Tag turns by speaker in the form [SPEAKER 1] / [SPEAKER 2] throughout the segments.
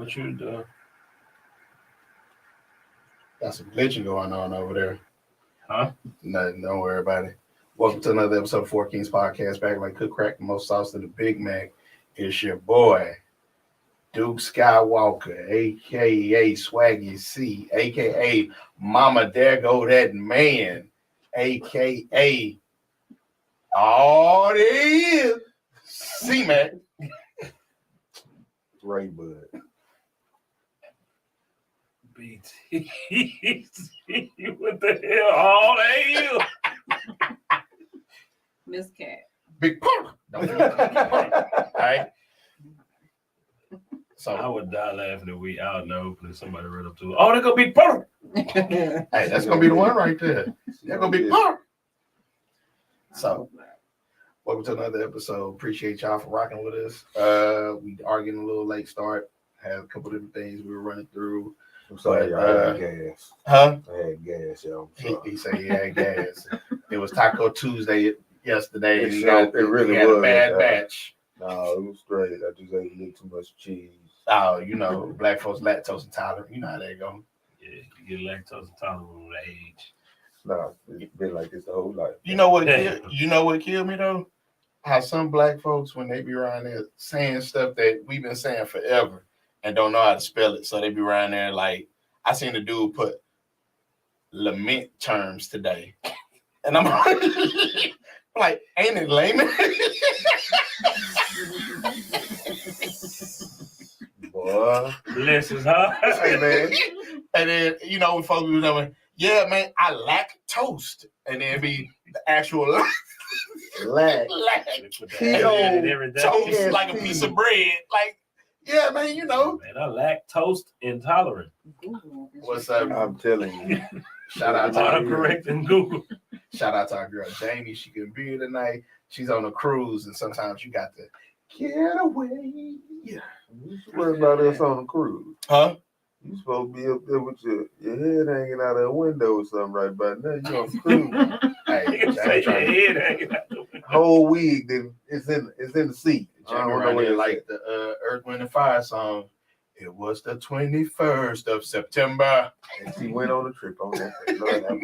[SPEAKER 1] What you doing?
[SPEAKER 2] Got some glitching going on over there.
[SPEAKER 1] Huh?
[SPEAKER 2] Nothing, don't worry about it. Welcome to another episode of Four Kings Podcast. Back like cook crack the most sauce to the Big Mac. It's your boy, Duke Skywalker, a.k.a. Swaggy C, a.k.a. Mama There Go That Man, a.k.a. All there is, C-Mac.
[SPEAKER 3] Ray Bud.
[SPEAKER 1] BTC. What the hell? All that
[SPEAKER 4] Miss Cat.
[SPEAKER 2] Big Pop. Don't forget the Big Pop. All right. So
[SPEAKER 1] I would die laughing if we out in the open and somebody run up to it. Oh, they're gonna be purple.
[SPEAKER 2] hey, that's gonna be the one right there. That's gonna be Pop. So welcome to another episode. Appreciate y'all for rocking with us. We are getting a little late start. Had a couple different things we were running through.
[SPEAKER 3] I'm sorry, y'all. I had gas.
[SPEAKER 2] Huh?
[SPEAKER 3] I had gas, y'all.
[SPEAKER 2] He said he had gas. It was Taco Tuesday yesterday.
[SPEAKER 3] It
[SPEAKER 2] we
[SPEAKER 3] really
[SPEAKER 2] had
[SPEAKER 3] was.
[SPEAKER 2] a bad batch.
[SPEAKER 3] No, it was great. I just ate a little too much cheese.
[SPEAKER 2] Oh, you know, black folks lactose intolerant. You know how that go.
[SPEAKER 1] Yeah, you get lactose intolerant with age.
[SPEAKER 3] No, it's been like this the whole life.
[SPEAKER 2] You know what? What killed me though? How some black folks, when they be around there saying stuff that we've been saying forever and don't know how to spell it, so they be around there like I seen the dude put lament terms today, and I'm like, ain't it layman?
[SPEAKER 3] Boy.
[SPEAKER 1] Lessons, huh?
[SPEAKER 3] Hey, man.
[SPEAKER 2] And then, you know, when folks be going, yeah, man, I lack toast. And then be the actual
[SPEAKER 3] Lack.
[SPEAKER 2] toast like a piece of bread. Like, yeah, man, you know.
[SPEAKER 1] Man, I lactose intolerant.
[SPEAKER 2] What's up?
[SPEAKER 3] I'm telling you.
[SPEAKER 2] Shout out to our
[SPEAKER 1] Autocorrect in Google.
[SPEAKER 2] Shout out to our girl Jamie. She can be here tonight. She's on a cruise, and sometimes you got to get away.
[SPEAKER 3] You worry about us on the cruise.
[SPEAKER 2] Huh?
[SPEAKER 3] You supposed to be up there with your head hanging out of a window or something right by now. You on the cruise.
[SPEAKER 2] Hey,
[SPEAKER 1] Say your
[SPEAKER 2] Jamie,
[SPEAKER 1] head hanging out the window.
[SPEAKER 3] Whole wig then it's in the seat. I
[SPEAKER 2] Jamie
[SPEAKER 3] don't know
[SPEAKER 2] right
[SPEAKER 3] where
[SPEAKER 2] there
[SPEAKER 3] it's
[SPEAKER 2] like
[SPEAKER 3] at.
[SPEAKER 2] the Earth, Wind, and Fire song. It was the 21st of September.
[SPEAKER 3] And she went on a trip on that thing. Lord have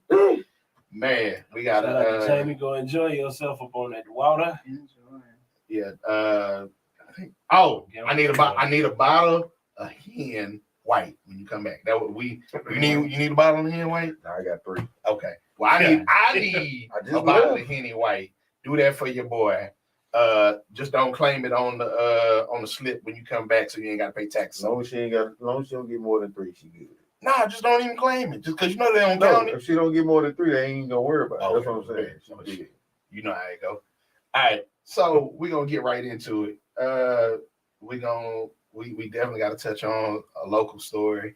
[SPEAKER 3] mercy.
[SPEAKER 2] Man, we got
[SPEAKER 1] Shout out to Jamie. Go enjoy yourself up on that water.
[SPEAKER 2] yeah. I need a bottle of hen white when you come back. That what you need a bottle of hen white?
[SPEAKER 3] Now I got 3.
[SPEAKER 2] Okay. Well, I need
[SPEAKER 3] I just
[SPEAKER 2] a bottle
[SPEAKER 3] left.
[SPEAKER 2] of Henny White. Do that for your boy. Just don't claim it on the slip when you come back, so you ain't got to pay
[SPEAKER 3] As
[SPEAKER 2] taxes.
[SPEAKER 3] long as she don't get more than 3, she good.
[SPEAKER 2] Nah, just don't even claim it. Just because you know they don't
[SPEAKER 3] No,
[SPEAKER 2] count it.
[SPEAKER 3] if she don't get more than 3, they ain't gonna worry about it.
[SPEAKER 2] Oh,
[SPEAKER 3] That's what I'm saying.
[SPEAKER 2] okay.
[SPEAKER 3] She good.
[SPEAKER 2] You know how it go. All right, so we're gonna get right into it. We definitely got to touch on a local story.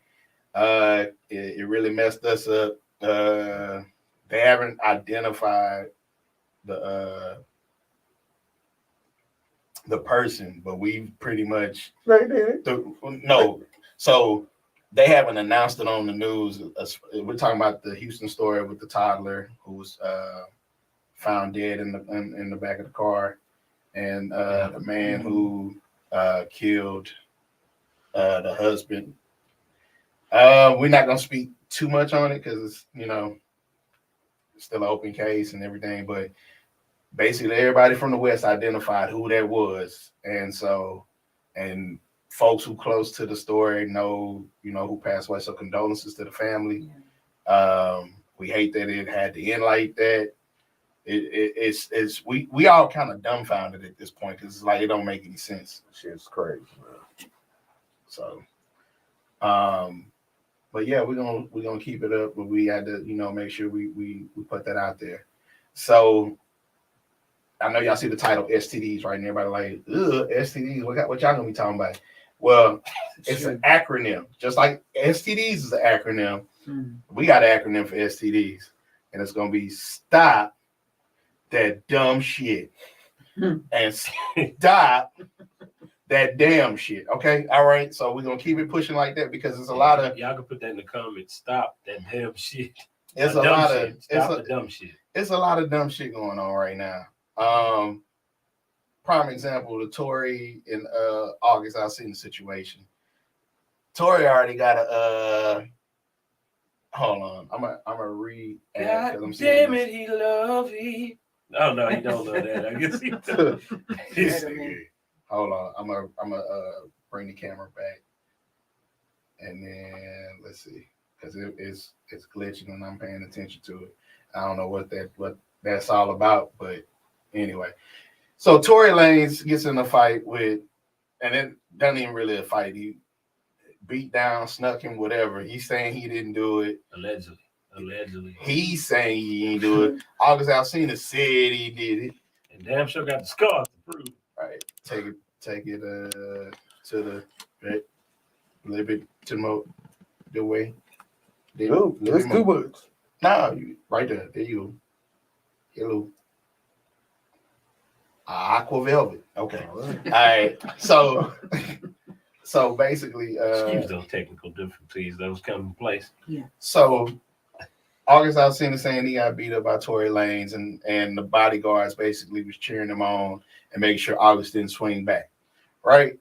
[SPEAKER 2] It really messed us up. They haven't identified the person, but we pretty much
[SPEAKER 3] They did.
[SPEAKER 2] no. So they haven't announced it on the news. We're talking about the Houston story with the toddler who was found dead in the back of the car, and the man who killed the husband. We're not gonna speak too much on it because it's still an open case and everything, but basically everybody from the West identified who that was, and folks who close to the story know who passed away. So condolences to the family. We hate that it had to end like that. We all kind of dumbfounded at this point because it's like it don't make any sense.
[SPEAKER 3] Shit's crazy, man.
[SPEAKER 2] So, but yeah, we're gonna keep it up, but we had to make sure we put that out there. So I know y'all see the title STDs, right? And everybody like, ugh, STDs. What y'all gonna be talking about? Well, it's an acronym, just like STDs is an acronym. We got an acronym for STDs, and it's gonna be Stop That Dumb Shit and Stop That Damn Shit. Okay, all right. So we're gonna keep it pushing like that because there's a lot of
[SPEAKER 1] y'all can put that in the comments. Stop that damn shit.
[SPEAKER 2] It's a lot of
[SPEAKER 1] Stop the dumb shit.
[SPEAKER 2] It's a lot of dumb shit going on right now. prime example, the Tory in August, I've seen the situation. Tory already got a hold on. I'm a read.
[SPEAKER 1] God damn it, he love you. Oh no, he don't love that. I guess he does.
[SPEAKER 2] Hold on. I'm gonna bring the camera back. And then let's see. Because it's glitching and I'm paying attention to it. I don't know what that's all about, but anyway. So Tory Lanez gets in a fight with, and it doesn't even really a fight. He beat down, snuck him, whatever. He's saying he didn't do it.
[SPEAKER 1] Allegedly.
[SPEAKER 2] He's saying he didn't do it. August Alsina said he did it.
[SPEAKER 1] And damn sure got the scars to prove.
[SPEAKER 2] All right, take it to the right, a little bit to the way.
[SPEAKER 3] No, that's too much.
[SPEAKER 2] No, right there. There you go. Hello. Aqua Velvet. Okay. All right. So basically,
[SPEAKER 1] excuse those technical difficulties. Those come in place.
[SPEAKER 4] Yeah.
[SPEAKER 2] So August Alsina saying he got beat up by Tory Lanez, and the bodyguards basically was cheering him on and making sure August didn't swing back. Right.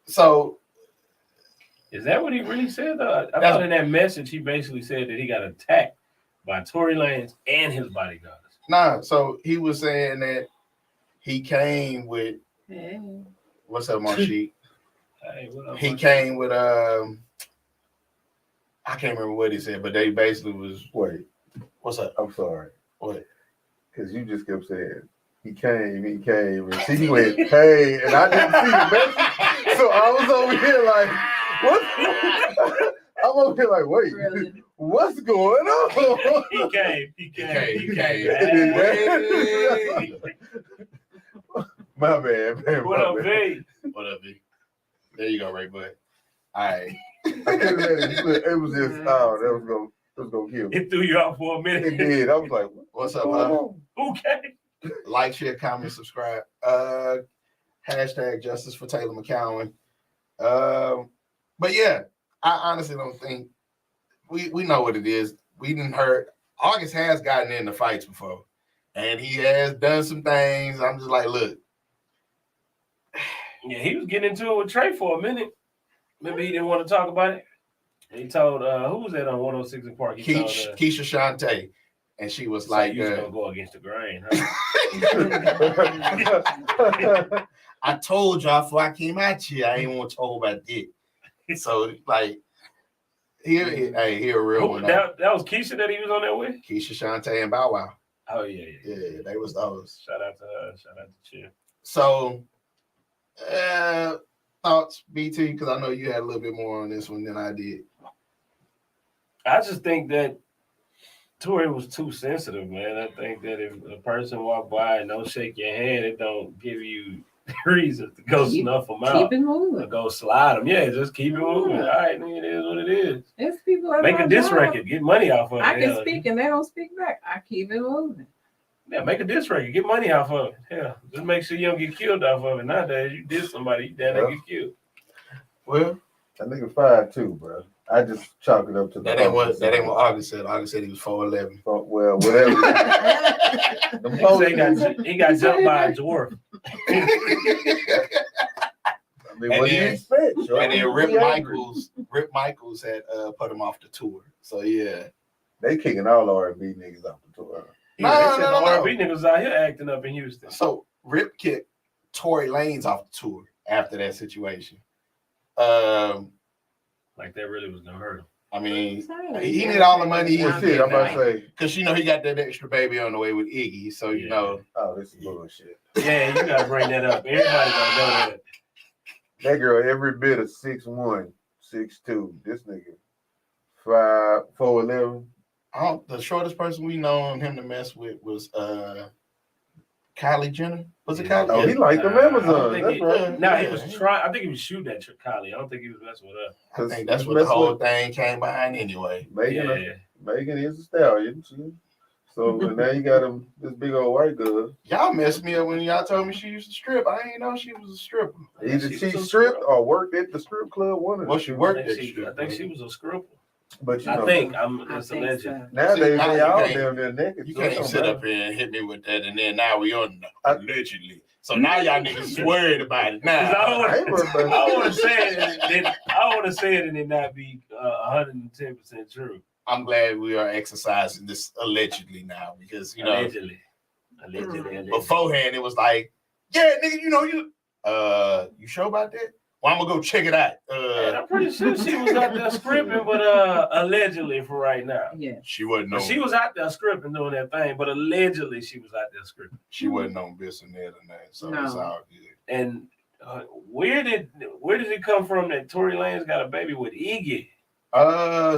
[SPEAKER 2] So
[SPEAKER 1] is that what he really said? I thought in that message he basically said that he got attacked by Tory Lanez and his bodyguards.
[SPEAKER 2] Nah, so he was saying that he came with what's up, Marsheet?
[SPEAKER 1] Hey, what up,
[SPEAKER 2] he came with I can't remember what he said, but they basically was
[SPEAKER 3] Wait,
[SPEAKER 2] what's up?
[SPEAKER 3] I'm sorry.
[SPEAKER 2] What?
[SPEAKER 3] Because you just kept saying he came, and she went, hey, and I didn't see the message. So I was over here like, what? I'm over here like, wait, really? What's going on?
[SPEAKER 1] He came.
[SPEAKER 3] My bad, man.
[SPEAKER 1] What up, V?
[SPEAKER 2] What up, V? There you go, Ray Bud. All right.
[SPEAKER 3] I couldn't let it slip. It was just, that was gonna kill me.
[SPEAKER 1] It threw you out for a minute.
[SPEAKER 3] It did. I was like,
[SPEAKER 2] what's up, huh?
[SPEAKER 1] Okay.
[SPEAKER 2] Like, share, comment, subscribe. Hashtag justice for Taylor McCowan. But yeah, I honestly don't think we know what it is. We didn't heard August has gotten into fights before, and he has done some things. I'm just like, look.
[SPEAKER 1] Yeah, he was getting into it with Trey for a minute. Maybe he didn't want to talk about it. He told who was that on 106 in Park?
[SPEAKER 2] Keisha Shante, and she was like,
[SPEAKER 1] "You gonna go against the grain?"
[SPEAKER 2] Huh? I told y'all before I came out here, I ain't want to talk about dick. So like, he a real one.
[SPEAKER 1] That was Keisha that he was on there with.
[SPEAKER 2] Keisha Shante and Bow Wow.
[SPEAKER 1] Oh yeah,
[SPEAKER 2] they was those.
[SPEAKER 1] Shout out to her. Shout out to Chill.
[SPEAKER 2] So, thoughts, BT, because I know you had a little bit more on this one than I did.
[SPEAKER 1] I just think that Tory was too sensitive, man. I think that if a person walk by and don't shake your hand, it don't give you reason to go snuff them out.
[SPEAKER 4] Keep it moving.
[SPEAKER 1] Or go slide them. Yeah, just keep it moving. All right, it is what it is.
[SPEAKER 4] There's people
[SPEAKER 1] make a diss record, get money off of it.
[SPEAKER 4] I can speak and they don't speak back. I keep it moving.
[SPEAKER 1] Yeah, make a diss record, get money off of it. Yeah, just make sure you don't get killed off of it. Nowadays, you diss somebody, you damn get killed.
[SPEAKER 2] Well,
[SPEAKER 3] that nigga 5'2", bro. I just chalk it up to the.
[SPEAKER 2] That ain't what August said. August said he was 4'11".
[SPEAKER 3] Well, whatever.
[SPEAKER 1] he got jumped by a dwarf.
[SPEAKER 3] I mean, what do you expect?
[SPEAKER 2] And then Rip Michaels had put him off the tour. So yeah,
[SPEAKER 3] they kicking all R&B niggas off the tour.
[SPEAKER 1] Yeah, no. R&B niggas out here acting up in Houston.
[SPEAKER 2] So Rip kicked Tory Lanez off the tour after that situation.
[SPEAKER 1] Like that really was gonna hurt him.
[SPEAKER 2] I mean, he need all the money he
[SPEAKER 3] I'm about to say,
[SPEAKER 2] because he got that extra baby on the way with Iggy. So you know,
[SPEAKER 3] oh, this is bullshit.
[SPEAKER 1] Yeah, you gotta bring that up. Everybody gonna know that.
[SPEAKER 3] That girl every bit of 6'1", 6'2". This nigga 4'11".
[SPEAKER 2] The shortest person we known him to mess with was Kylie Jenner. Was it Kylie?
[SPEAKER 3] Oh, he liked them Amazon. That's right.
[SPEAKER 1] No, he was trying. I think he was shooting at Kylie. I don't think he was messing with her.
[SPEAKER 2] I think that's what the whole thing came behind anyway.
[SPEAKER 3] Megan is a stallion. So now you got him, this big old white girl.
[SPEAKER 2] Y'all messed me up when y'all told me she used to strip. I didn't know she was a stripper.
[SPEAKER 3] Either she stripped or worked at the strip club.
[SPEAKER 2] She worked at the
[SPEAKER 1] strip. I think she was a stripper.
[SPEAKER 3] But
[SPEAKER 1] I think it's a legend.
[SPEAKER 3] Nowadays they all down there naked.
[SPEAKER 2] You can't sit up here and hit me with that, and then now we on allegedly. So now y'all niggas worried about it.
[SPEAKER 1] 'Cause I
[SPEAKER 2] Now,
[SPEAKER 1] don't
[SPEAKER 3] I ain't worried about
[SPEAKER 1] I want to say it and it not be 110% true.
[SPEAKER 2] I'm glad we are exercising this allegedly now because
[SPEAKER 1] Allegedly.
[SPEAKER 2] beforehand it was like, yeah, nigga, you sure about that? Well, I'm gonna go check it out.
[SPEAKER 1] And I'm pretty sure she was out there scripting, but allegedly for right now.
[SPEAKER 4] Yeah.
[SPEAKER 2] She wasn't on.
[SPEAKER 1] She was out there scripting doing that thing, but allegedly she was out there scripting.
[SPEAKER 2] She wasn't on this and that and that, so it's
[SPEAKER 4] No.
[SPEAKER 2] all good.
[SPEAKER 1] And where did it come from that Tory Lanez got a baby with Iggy?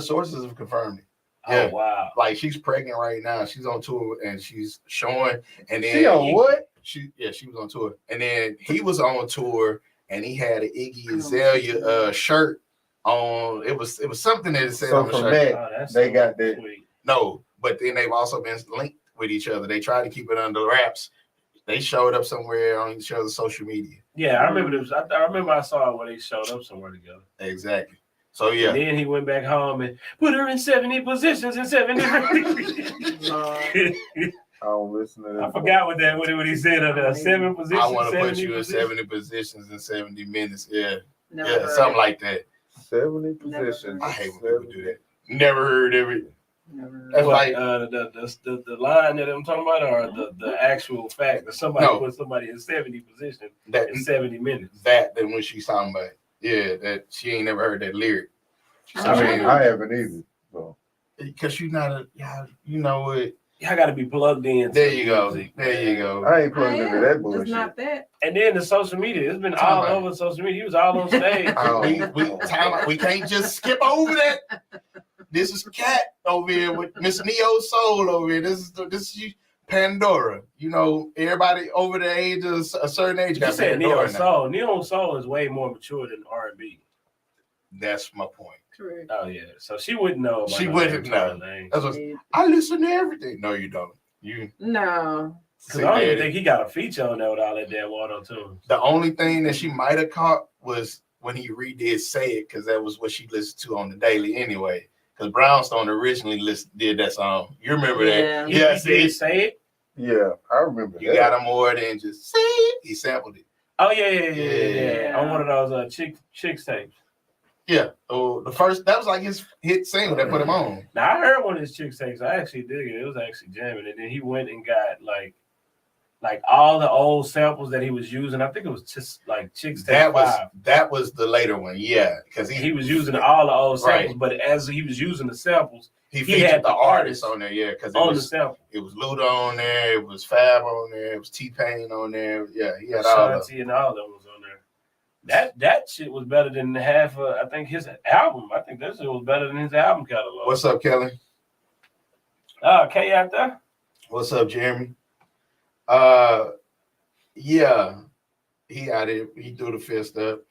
[SPEAKER 2] Sources have confirmed it.
[SPEAKER 1] Oh
[SPEAKER 2] Yeah.
[SPEAKER 1] wow!
[SPEAKER 2] Like she's pregnant right now. She's on tour and she's showing. And then
[SPEAKER 3] She on what?
[SPEAKER 2] She was on tour, and then he was on tour, and he had an Iggy Azalea shirt on. It was something that it said
[SPEAKER 3] So
[SPEAKER 2] on the
[SPEAKER 3] from
[SPEAKER 2] shirt.
[SPEAKER 3] that,
[SPEAKER 1] Oh, that's
[SPEAKER 3] they
[SPEAKER 1] so
[SPEAKER 3] got that.
[SPEAKER 1] sweet.
[SPEAKER 2] No, but then they've also been linked with each other. They tried to keep it under wraps. They showed up somewhere on each other's social media.
[SPEAKER 1] Yeah, I remember this. I remember I saw it when they showed up somewhere together.
[SPEAKER 2] Exactly. So yeah.
[SPEAKER 1] And then he went back home and put her in 70 positions in 7 different.
[SPEAKER 3] I don't listen to that.
[SPEAKER 1] I forgot what he said on the 7 positions.
[SPEAKER 2] I want to put
[SPEAKER 1] 70
[SPEAKER 2] you in
[SPEAKER 1] positions.
[SPEAKER 2] 70 positions in 70 minutes. Yeah.
[SPEAKER 4] Never
[SPEAKER 2] Yeah,
[SPEAKER 4] heard
[SPEAKER 2] something
[SPEAKER 4] it.
[SPEAKER 2] like that.
[SPEAKER 3] 70
[SPEAKER 4] Never
[SPEAKER 3] positions.
[SPEAKER 2] I hate when people do that. Never heard of it.
[SPEAKER 4] Never heard
[SPEAKER 2] That's
[SPEAKER 4] it.
[SPEAKER 1] What,
[SPEAKER 2] like
[SPEAKER 1] the line that I'm talking about, or the actual fact that somebody
[SPEAKER 2] No.
[SPEAKER 1] put somebody in 70 positions
[SPEAKER 2] that.
[SPEAKER 1] in 70 minutes.
[SPEAKER 2] That than when she's talking about. Yeah, that she ain't never heard that lyric.
[SPEAKER 3] I haven't either. So
[SPEAKER 2] Because you're not a, yeah, you know what?
[SPEAKER 1] Y'all got to be plugged in.
[SPEAKER 2] There you go. There you go.
[SPEAKER 3] I ain't
[SPEAKER 4] I
[SPEAKER 3] plugged into
[SPEAKER 4] am.
[SPEAKER 3] that
[SPEAKER 4] It's
[SPEAKER 3] bullshit.
[SPEAKER 4] not that.
[SPEAKER 1] And then the social media, it's been
[SPEAKER 2] Talk
[SPEAKER 1] all
[SPEAKER 2] about
[SPEAKER 1] over social media. He was all on stage.
[SPEAKER 2] We can't just skip over that. This is Cat over here with Miss Neo Soul over here. This is Pandora. You know, everybody over the age of a certain age
[SPEAKER 1] You
[SPEAKER 2] got
[SPEAKER 1] said Neo
[SPEAKER 2] Pandora now.
[SPEAKER 1] Soul. Neo Soul is way more mature than R&B.
[SPEAKER 2] That's my point.
[SPEAKER 4] Correct.
[SPEAKER 1] Oh yeah, so she wouldn't know. About
[SPEAKER 2] She
[SPEAKER 1] no
[SPEAKER 2] wouldn't
[SPEAKER 1] damn
[SPEAKER 2] know.
[SPEAKER 1] Tory Lanez.
[SPEAKER 2] That's what, I listen to everything. No, you don't. You
[SPEAKER 4] No.
[SPEAKER 1] Cause I don't even think he got a feature on there with all that damn auto tune.
[SPEAKER 2] The only thing that she might have caught was when he redid "Say It" because that was what she listened to on the daily anyway. Because Brownstone originally did that song. You remember that?
[SPEAKER 4] Yeah.
[SPEAKER 2] Yeah,
[SPEAKER 1] He
[SPEAKER 2] see,
[SPEAKER 1] did Say It.
[SPEAKER 3] yeah, I remember
[SPEAKER 2] you
[SPEAKER 3] that.
[SPEAKER 2] got him more than just say it. He sampled it.
[SPEAKER 1] Oh yeah.
[SPEAKER 4] Yeah.
[SPEAKER 1] On one of those chicks tapes.
[SPEAKER 2] Yeah. Oh, that was like his hit single that put him on.
[SPEAKER 1] Now I heard one of his chicks tapes. I actually dig it. It was actually jamming. And then he went and got like all the old samples that he was using. I think it was just like Chicks Tape 5.
[SPEAKER 2] That was the later one, yeah, because
[SPEAKER 1] He was using all the old samples,
[SPEAKER 2] Right.
[SPEAKER 1] but as he was using the samples
[SPEAKER 2] he
[SPEAKER 1] he
[SPEAKER 2] featured
[SPEAKER 1] had
[SPEAKER 2] the
[SPEAKER 1] the
[SPEAKER 2] artist
[SPEAKER 1] artist
[SPEAKER 2] on there, yeah, because
[SPEAKER 1] on the sample.
[SPEAKER 2] it was Luda on there, it was Fab on there, it was T-Pain on there, yeah, he had all of
[SPEAKER 1] Shanti and all of them was on there. That shit was better than half of, I think, his album. I think that shit was better than his album catalog.
[SPEAKER 2] What's up, Kelly?
[SPEAKER 1] Kay out there?
[SPEAKER 2] What's up, Jeremy? Yeah, he out here. He threw the fist up.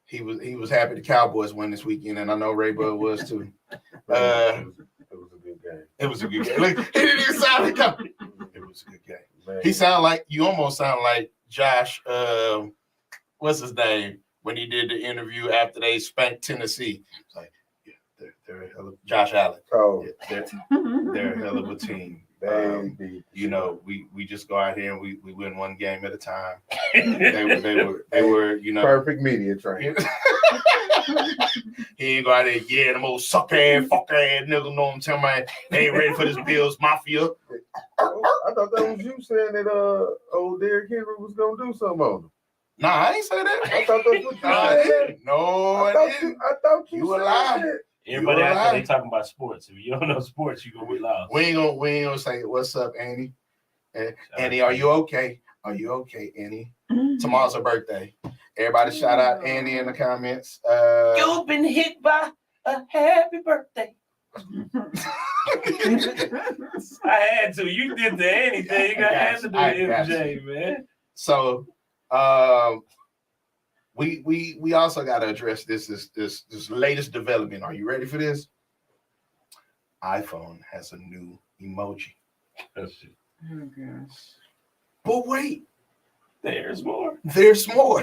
[SPEAKER 2] He was happy the Cowboys won this weekend, and I know Ray Bud was too.
[SPEAKER 3] It was a good game.
[SPEAKER 2] It was a good game. Look, he didn't even sound like it was a good game.
[SPEAKER 3] Man.
[SPEAKER 2] He you almost sound like Josh. What's his name when he did the interview after they spanked Tennessee? It's like, yeah, they're a hell of Josh Allen.
[SPEAKER 3] Oh,
[SPEAKER 2] Yeah, they're a hell of a team. You know, we just go out here and we win one game at a time. They were, you know,
[SPEAKER 3] perfect media train.
[SPEAKER 2] he ain't go out there, yeah, them old suck ass, fuck ass nigga, know what I'm talking about? They ain't ready for this Bills Mafia.
[SPEAKER 3] I thought that was you saying that old Derrick Henry was gonna do something on him.
[SPEAKER 2] Nah, I ain't say that.
[SPEAKER 3] I thought that's what you
[SPEAKER 2] Nah,
[SPEAKER 3] said.
[SPEAKER 2] no, I didn't.
[SPEAKER 3] I thought you
[SPEAKER 2] You
[SPEAKER 3] said
[SPEAKER 2] a lie.
[SPEAKER 3] that.
[SPEAKER 1] Everybody
[SPEAKER 2] You
[SPEAKER 1] out there,
[SPEAKER 2] alive?
[SPEAKER 1] they talking about sports. If you don't know sports, you gonna be lost.
[SPEAKER 2] We ain't gonna say what's up, Annie. Annie, are you okay? Are you okay, Annie? Tomorrow's her birthday. Everybody shout out Annie in the comments.
[SPEAKER 1] You've been hit by a happy birthday. I had to. You did the anything. I had to do MJ, man.
[SPEAKER 2] So we also got to address this latest development. Are you ready for this? iPhone has a new emoji.
[SPEAKER 1] That's it.
[SPEAKER 4] Oh gosh.
[SPEAKER 2] But wait,
[SPEAKER 1] There's more.
[SPEAKER 2] there's more.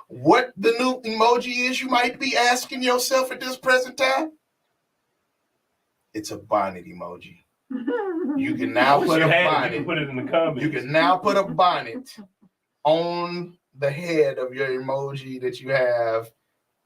[SPEAKER 2] What the new emoji is, you might be asking yourself at this present time? It's a bonnet emoji. You can now
[SPEAKER 1] Wish
[SPEAKER 2] put
[SPEAKER 1] you
[SPEAKER 2] a
[SPEAKER 1] had it, you
[SPEAKER 2] bonnet.
[SPEAKER 1] can put it in the comments.
[SPEAKER 2] You can now put a bonnet on the head of your emoji that you have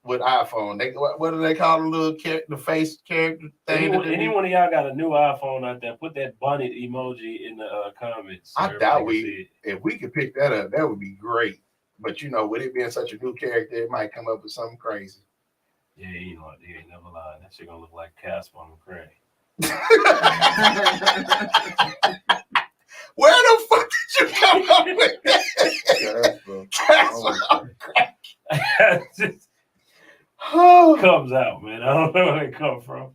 [SPEAKER 2] with iPhone. What do they call the face character thing?
[SPEAKER 1] Anyone of y'all got a new iPhone out there? Put that bunny emoji in the comments. So
[SPEAKER 2] I doubt
[SPEAKER 1] if
[SPEAKER 2] we could pick that up, that would be great. But with it being such a new character, it might come up with something crazy.
[SPEAKER 1] Yeah, he ain't never lied. That shit gonna look like Casper on the Craig.
[SPEAKER 2] Where the fuck did you come up with that? Casper on crack.
[SPEAKER 1] Just comes out, man. I don't know where it come from.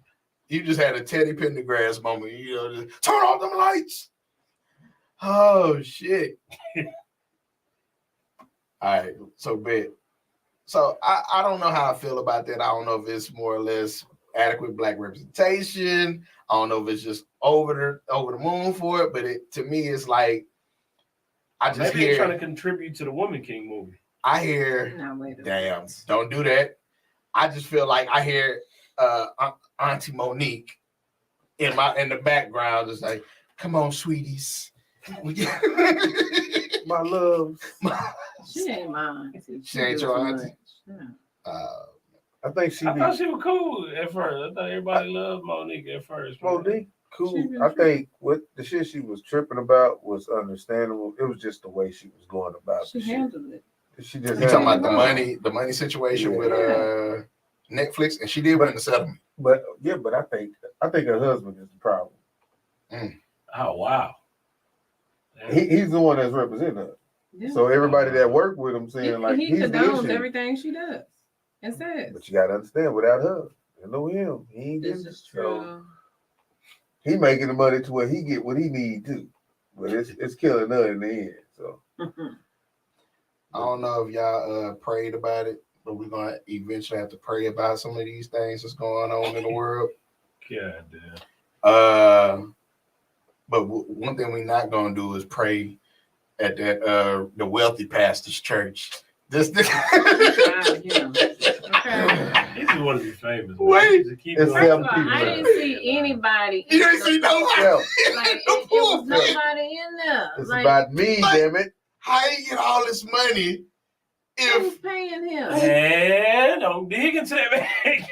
[SPEAKER 2] You just had a Teddy Pendergrass moment. Just turn off them lights. Oh shit. All right, so I don't know how I feel about that. I don't know if it's more or less adequate black representation. I don't know if it's just over the moon for it, but to me it's like
[SPEAKER 1] Maybe they're trying to contribute to the Woman King movie.
[SPEAKER 2] I hear damn, don't do that. I just feel like I hear Auntie Monique in the background just like, come on, sweeties.
[SPEAKER 3] My love.
[SPEAKER 4] She ain't mine.
[SPEAKER 2] She ain't your auntie.
[SPEAKER 3] I think
[SPEAKER 1] I thought she was cool at first. I thought everybody loved Monique at first.
[SPEAKER 3] Monique, cool. I think what the shit she was tripping about was understandable. It was just the way she was going about
[SPEAKER 4] it. She handled it.
[SPEAKER 3] She just
[SPEAKER 2] you talking about the money situation with Netflix, and she did win the settlement.
[SPEAKER 3] But I think her husband is the problem.
[SPEAKER 1] Oh wow.
[SPEAKER 3] He's the one that's representing her. Yeah. So everybody that worked with him saying like
[SPEAKER 4] he condones everything she does and says.
[SPEAKER 3] But you gotta understand, without her, you know him, he ain't getting
[SPEAKER 4] this is true.
[SPEAKER 3] So he making the money to where he get what he need to, but it's killing her in the end. So
[SPEAKER 2] I don't know if y'all prayed about it, but we're gonna eventually have to pray about some of these things that's going on in the world.
[SPEAKER 1] God damn.
[SPEAKER 2] But one thing we're not gonna do is pray at that the wealthy pastor's church. This
[SPEAKER 1] He's just want to be famous.
[SPEAKER 2] Wait,
[SPEAKER 4] I didn't see anybody.
[SPEAKER 2] You didn't see nobody.
[SPEAKER 4] Like, it was nobody in there.
[SPEAKER 3] It's about me, damn it.
[SPEAKER 2] How you get all this money
[SPEAKER 4] who's paying him?
[SPEAKER 1] Man, don't dig into that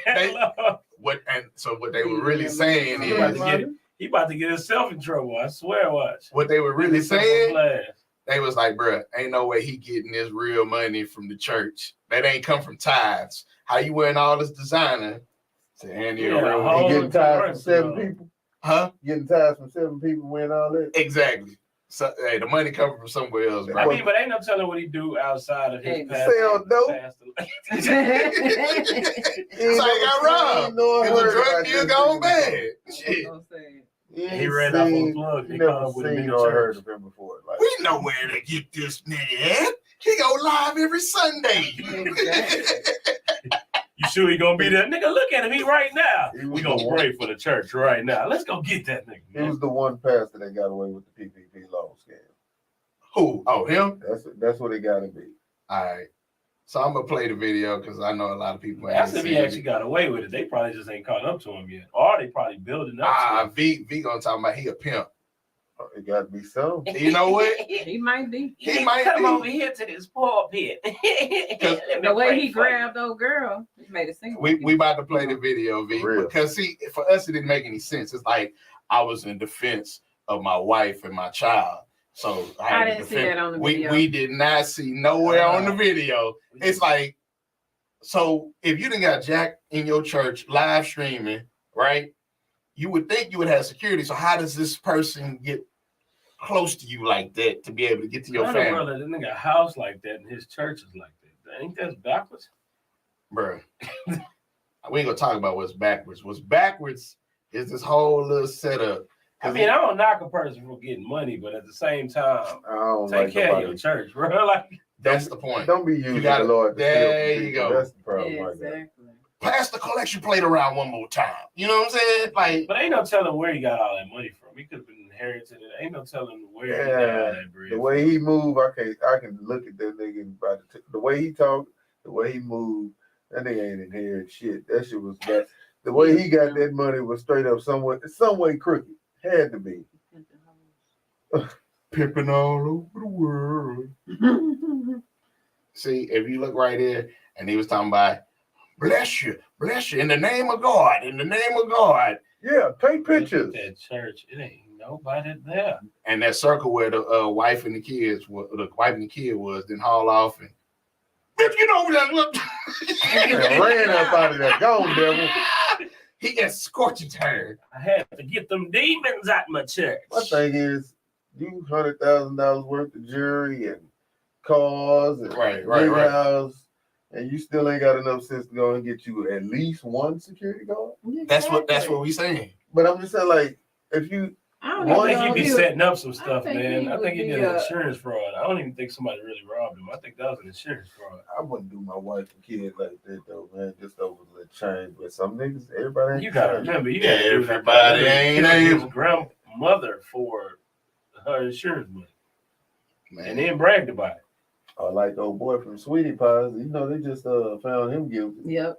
[SPEAKER 1] man.
[SPEAKER 2] What they were really saying is
[SPEAKER 1] he about to get himself in trouble. I swear, watch.
[SPEAKER 2] What they were really saying, they was like, bruh, ain't no way he getting this real money from the church. That ain't come from tithes. How you wearing all this designer?
[SPEAKER 3] He getting tithes from 7 people?
[SPEAKER 2] Huh?
[SPEAKER 3] Getting tithes from 7 people wearing all that?
[SPEAKER 2] Exactly. So, hey, the money coming from somewhere else, bro.
[SPEAKER 1] I mean, but ain't no telling what he do outside of his past.
[SPEAKER 3] Sell dope.
[SPEAKER 2] It's like I robbed. The drug deal gone bad. Shit.
[SPEAKER 1] He ran off on the plug.
[SPEAKER 3] You never seen or heard of him before. Like,
[SPEAKER 2] we know where to get this nigga at. He go live every Sunday.
[SPEAKER 1] You sure he gonna be there? Nigga, look at him. He right now. We gonna pray for the church right now. Let's go get that nigga.
[SPEAKER 3] He was the one pastor that got away with the PPP loan scam.
[SPEAKER 2] Who? Oh, him?
[SPEAKER 3] That's what it gotta be.
[SPEAKER 2] All right. So I'm gonna play the video because I know a lot of people.
[SPEAKER 1] That's if he actually got away with it. They probably just ain't caught up to him yet, or they probably building up.
[SPEAKER 2] V gonna talk about he a pimp.
[SPEAKER 3] It got to be so.
[SPEAKER 2] You know what?
[SPEAKER 4] He might be.
[SPEAKER 2] He might
[SPEAKER 1] come
[SPEAKER 2] be.
[SPEAKER 1] over here to this pulpit.
[SPEAKER 4] The way he grabbed old girl, it made it seem.
[SPEAKER 2] We about to play the video, V, because see, for us it didn't make any sense. It's like I was in defense of my wife and my child. So
[SPEAKER 4] I didn't see that on the video.
[SPEAKER 2] We did not see nowhere on the video. It's like, so if you done got Jack in your church live streaming, right? You would think you would have security. So how does this person get close to you like that to be able to get to your family?
[SPEAKER 1] I don't know that nigga house like that and his church is like that. Ain't that backwards?
[SPEAKER 2] Bro, we ain't gonna talk about what's backwards. What's backwards is this whole little setup.
[SPEAKER 1] I mean, I don't knock a person for getting money, but at the same time, take care of your church, bro. Like
[SPEAKER 2] that's the point.
[SPEAKER 3] Don't be using the Lord.
[SPEAKER 2] There you go.
[SPEAKER 3] That's the problem.
[SPEAKER 4] Exactly.
[SPEAKER 2] Pass the collection plate around one more time. You know what I'm saying? Like,
[SPEAKER 1] but ain't no telling where he got all that money from. He could have been inherited it. Ain't no telling where he got all that bread.
[SPEAKER 3] The way he moved, I can look at that nigga and the way he talked, the way he moved, that nigga ain't inherited shit. That shit was bad. The way he got that money was straight up some way crooked. Had to be.
[SPEAKER 2] pimping all over the world. See, if you look right here, and he was talking about, bless you, in the name of God, in the name of God.
[SPEAKER 3] Yeah, take pictures.
[SPEAKER 1] At church, it ain't nobody there.
[SPEAKER 2] And that circle where the wife and the kid was, then haul off and, bitch, get over there. Look.
[SPEAKER 3] Ran up out of there. Gone, devil.
[SPEAKER 2] He escorted her.
[SPEAKER 1] I had to get them demons out my church.
[SPEAKER 3] My thing is, you $100,000 worth of jewelry and cars and
[SPEAKER 2] Right.
[SPEAKER 3] house, and you still ain't got enough sense to go and get you at least one security guard.
[SPEAKER 2] That's what we saying.
[SPEAKER 3] But I'm just saying, like, if you
[SPEAKER 4] I
[SPEAKER 1] I think he'd be
[SPEAKER 4] know.
[SPEAKER 1] setting up some stuff,
[SPEAKER 4] think
[SPEAKER 1] man.
[SPEAKER 4] he
[SPEAKER 1] I
[SPEAKER 4] would
[SPEAKER 1] think he
[SPEAKER 4] be,
[SPEAKER 1] did an insurance fraud. I don't even think somebody really robbed him. I think that was an insurance fraud.
[SPEAKER 3] I wouldn't do my wife and kid like that though, man. Just over the change. But some niggas, everybody ain't
[SPEAKER 1] You gotta
[SPEAKER 3] change.
[SPEAKER 1] remember, you gotta
[SPEAKER 2] Everybody ain't
[SPEAKER 1] his
[SPEAKER 2] able.
[SPEAKER 1] grandmother for her insurance money, and then bragged about it.
[SPEAKER 3] Or like old boy from Sweetie Pies, you know, they just found him guilty.
[SPEAKER 4] Yep.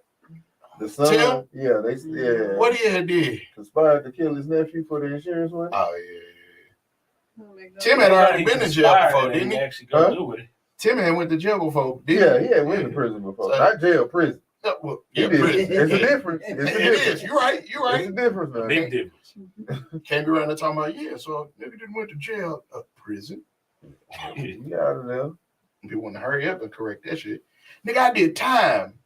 [SPEAKER 3] The son,
[SPEAKER 2] Tim?
[SPEAKER 3] yeah,
[SPEAKER 2] What he had did?
[SPEAKER 3] conspired to kill his nephew for the insurance money.
[SPEAKER 2] Oh yeah. Tim had already been to jail before, didn't he?
[SPEAKER 1] Actually go
[SPEAKER 3] Huh?
[SPEAKER 1] do with it.
[SPEAKER 2] Tim had went to jail before,
[SPEAKER 3] Yeah,
[SPEAKER 2] didn't
[SPEAKER 3] he had went to prison before.
[SPEAKER 2] So-
[SPEAKER 3] Not jail, prison.
[SPEAKER 2] Yeah, well, yeah,
[SPEAKER 3] He did.
[SPEAKER 2] prison.
[SPEAKER 3] It's a
[SPEAKER 2] Yeah.
[SPEAKER 3] difference. It's a
[SPEAKER 2] It
[SPEAKER 3] difference.
[SPEAKER 2] is. You're right.
[SPEAKER 3] It's a difference, man.
[SPEAKER 1] Big difference.
[SPEAKER 2] Can't be around there talking about, yeah, so nigga didn't went to jail, prison.
[SPEAKER 3] You out of there.
[SPEAKER 2] If you want to hurry up and correct that shit. Nigga, I did time.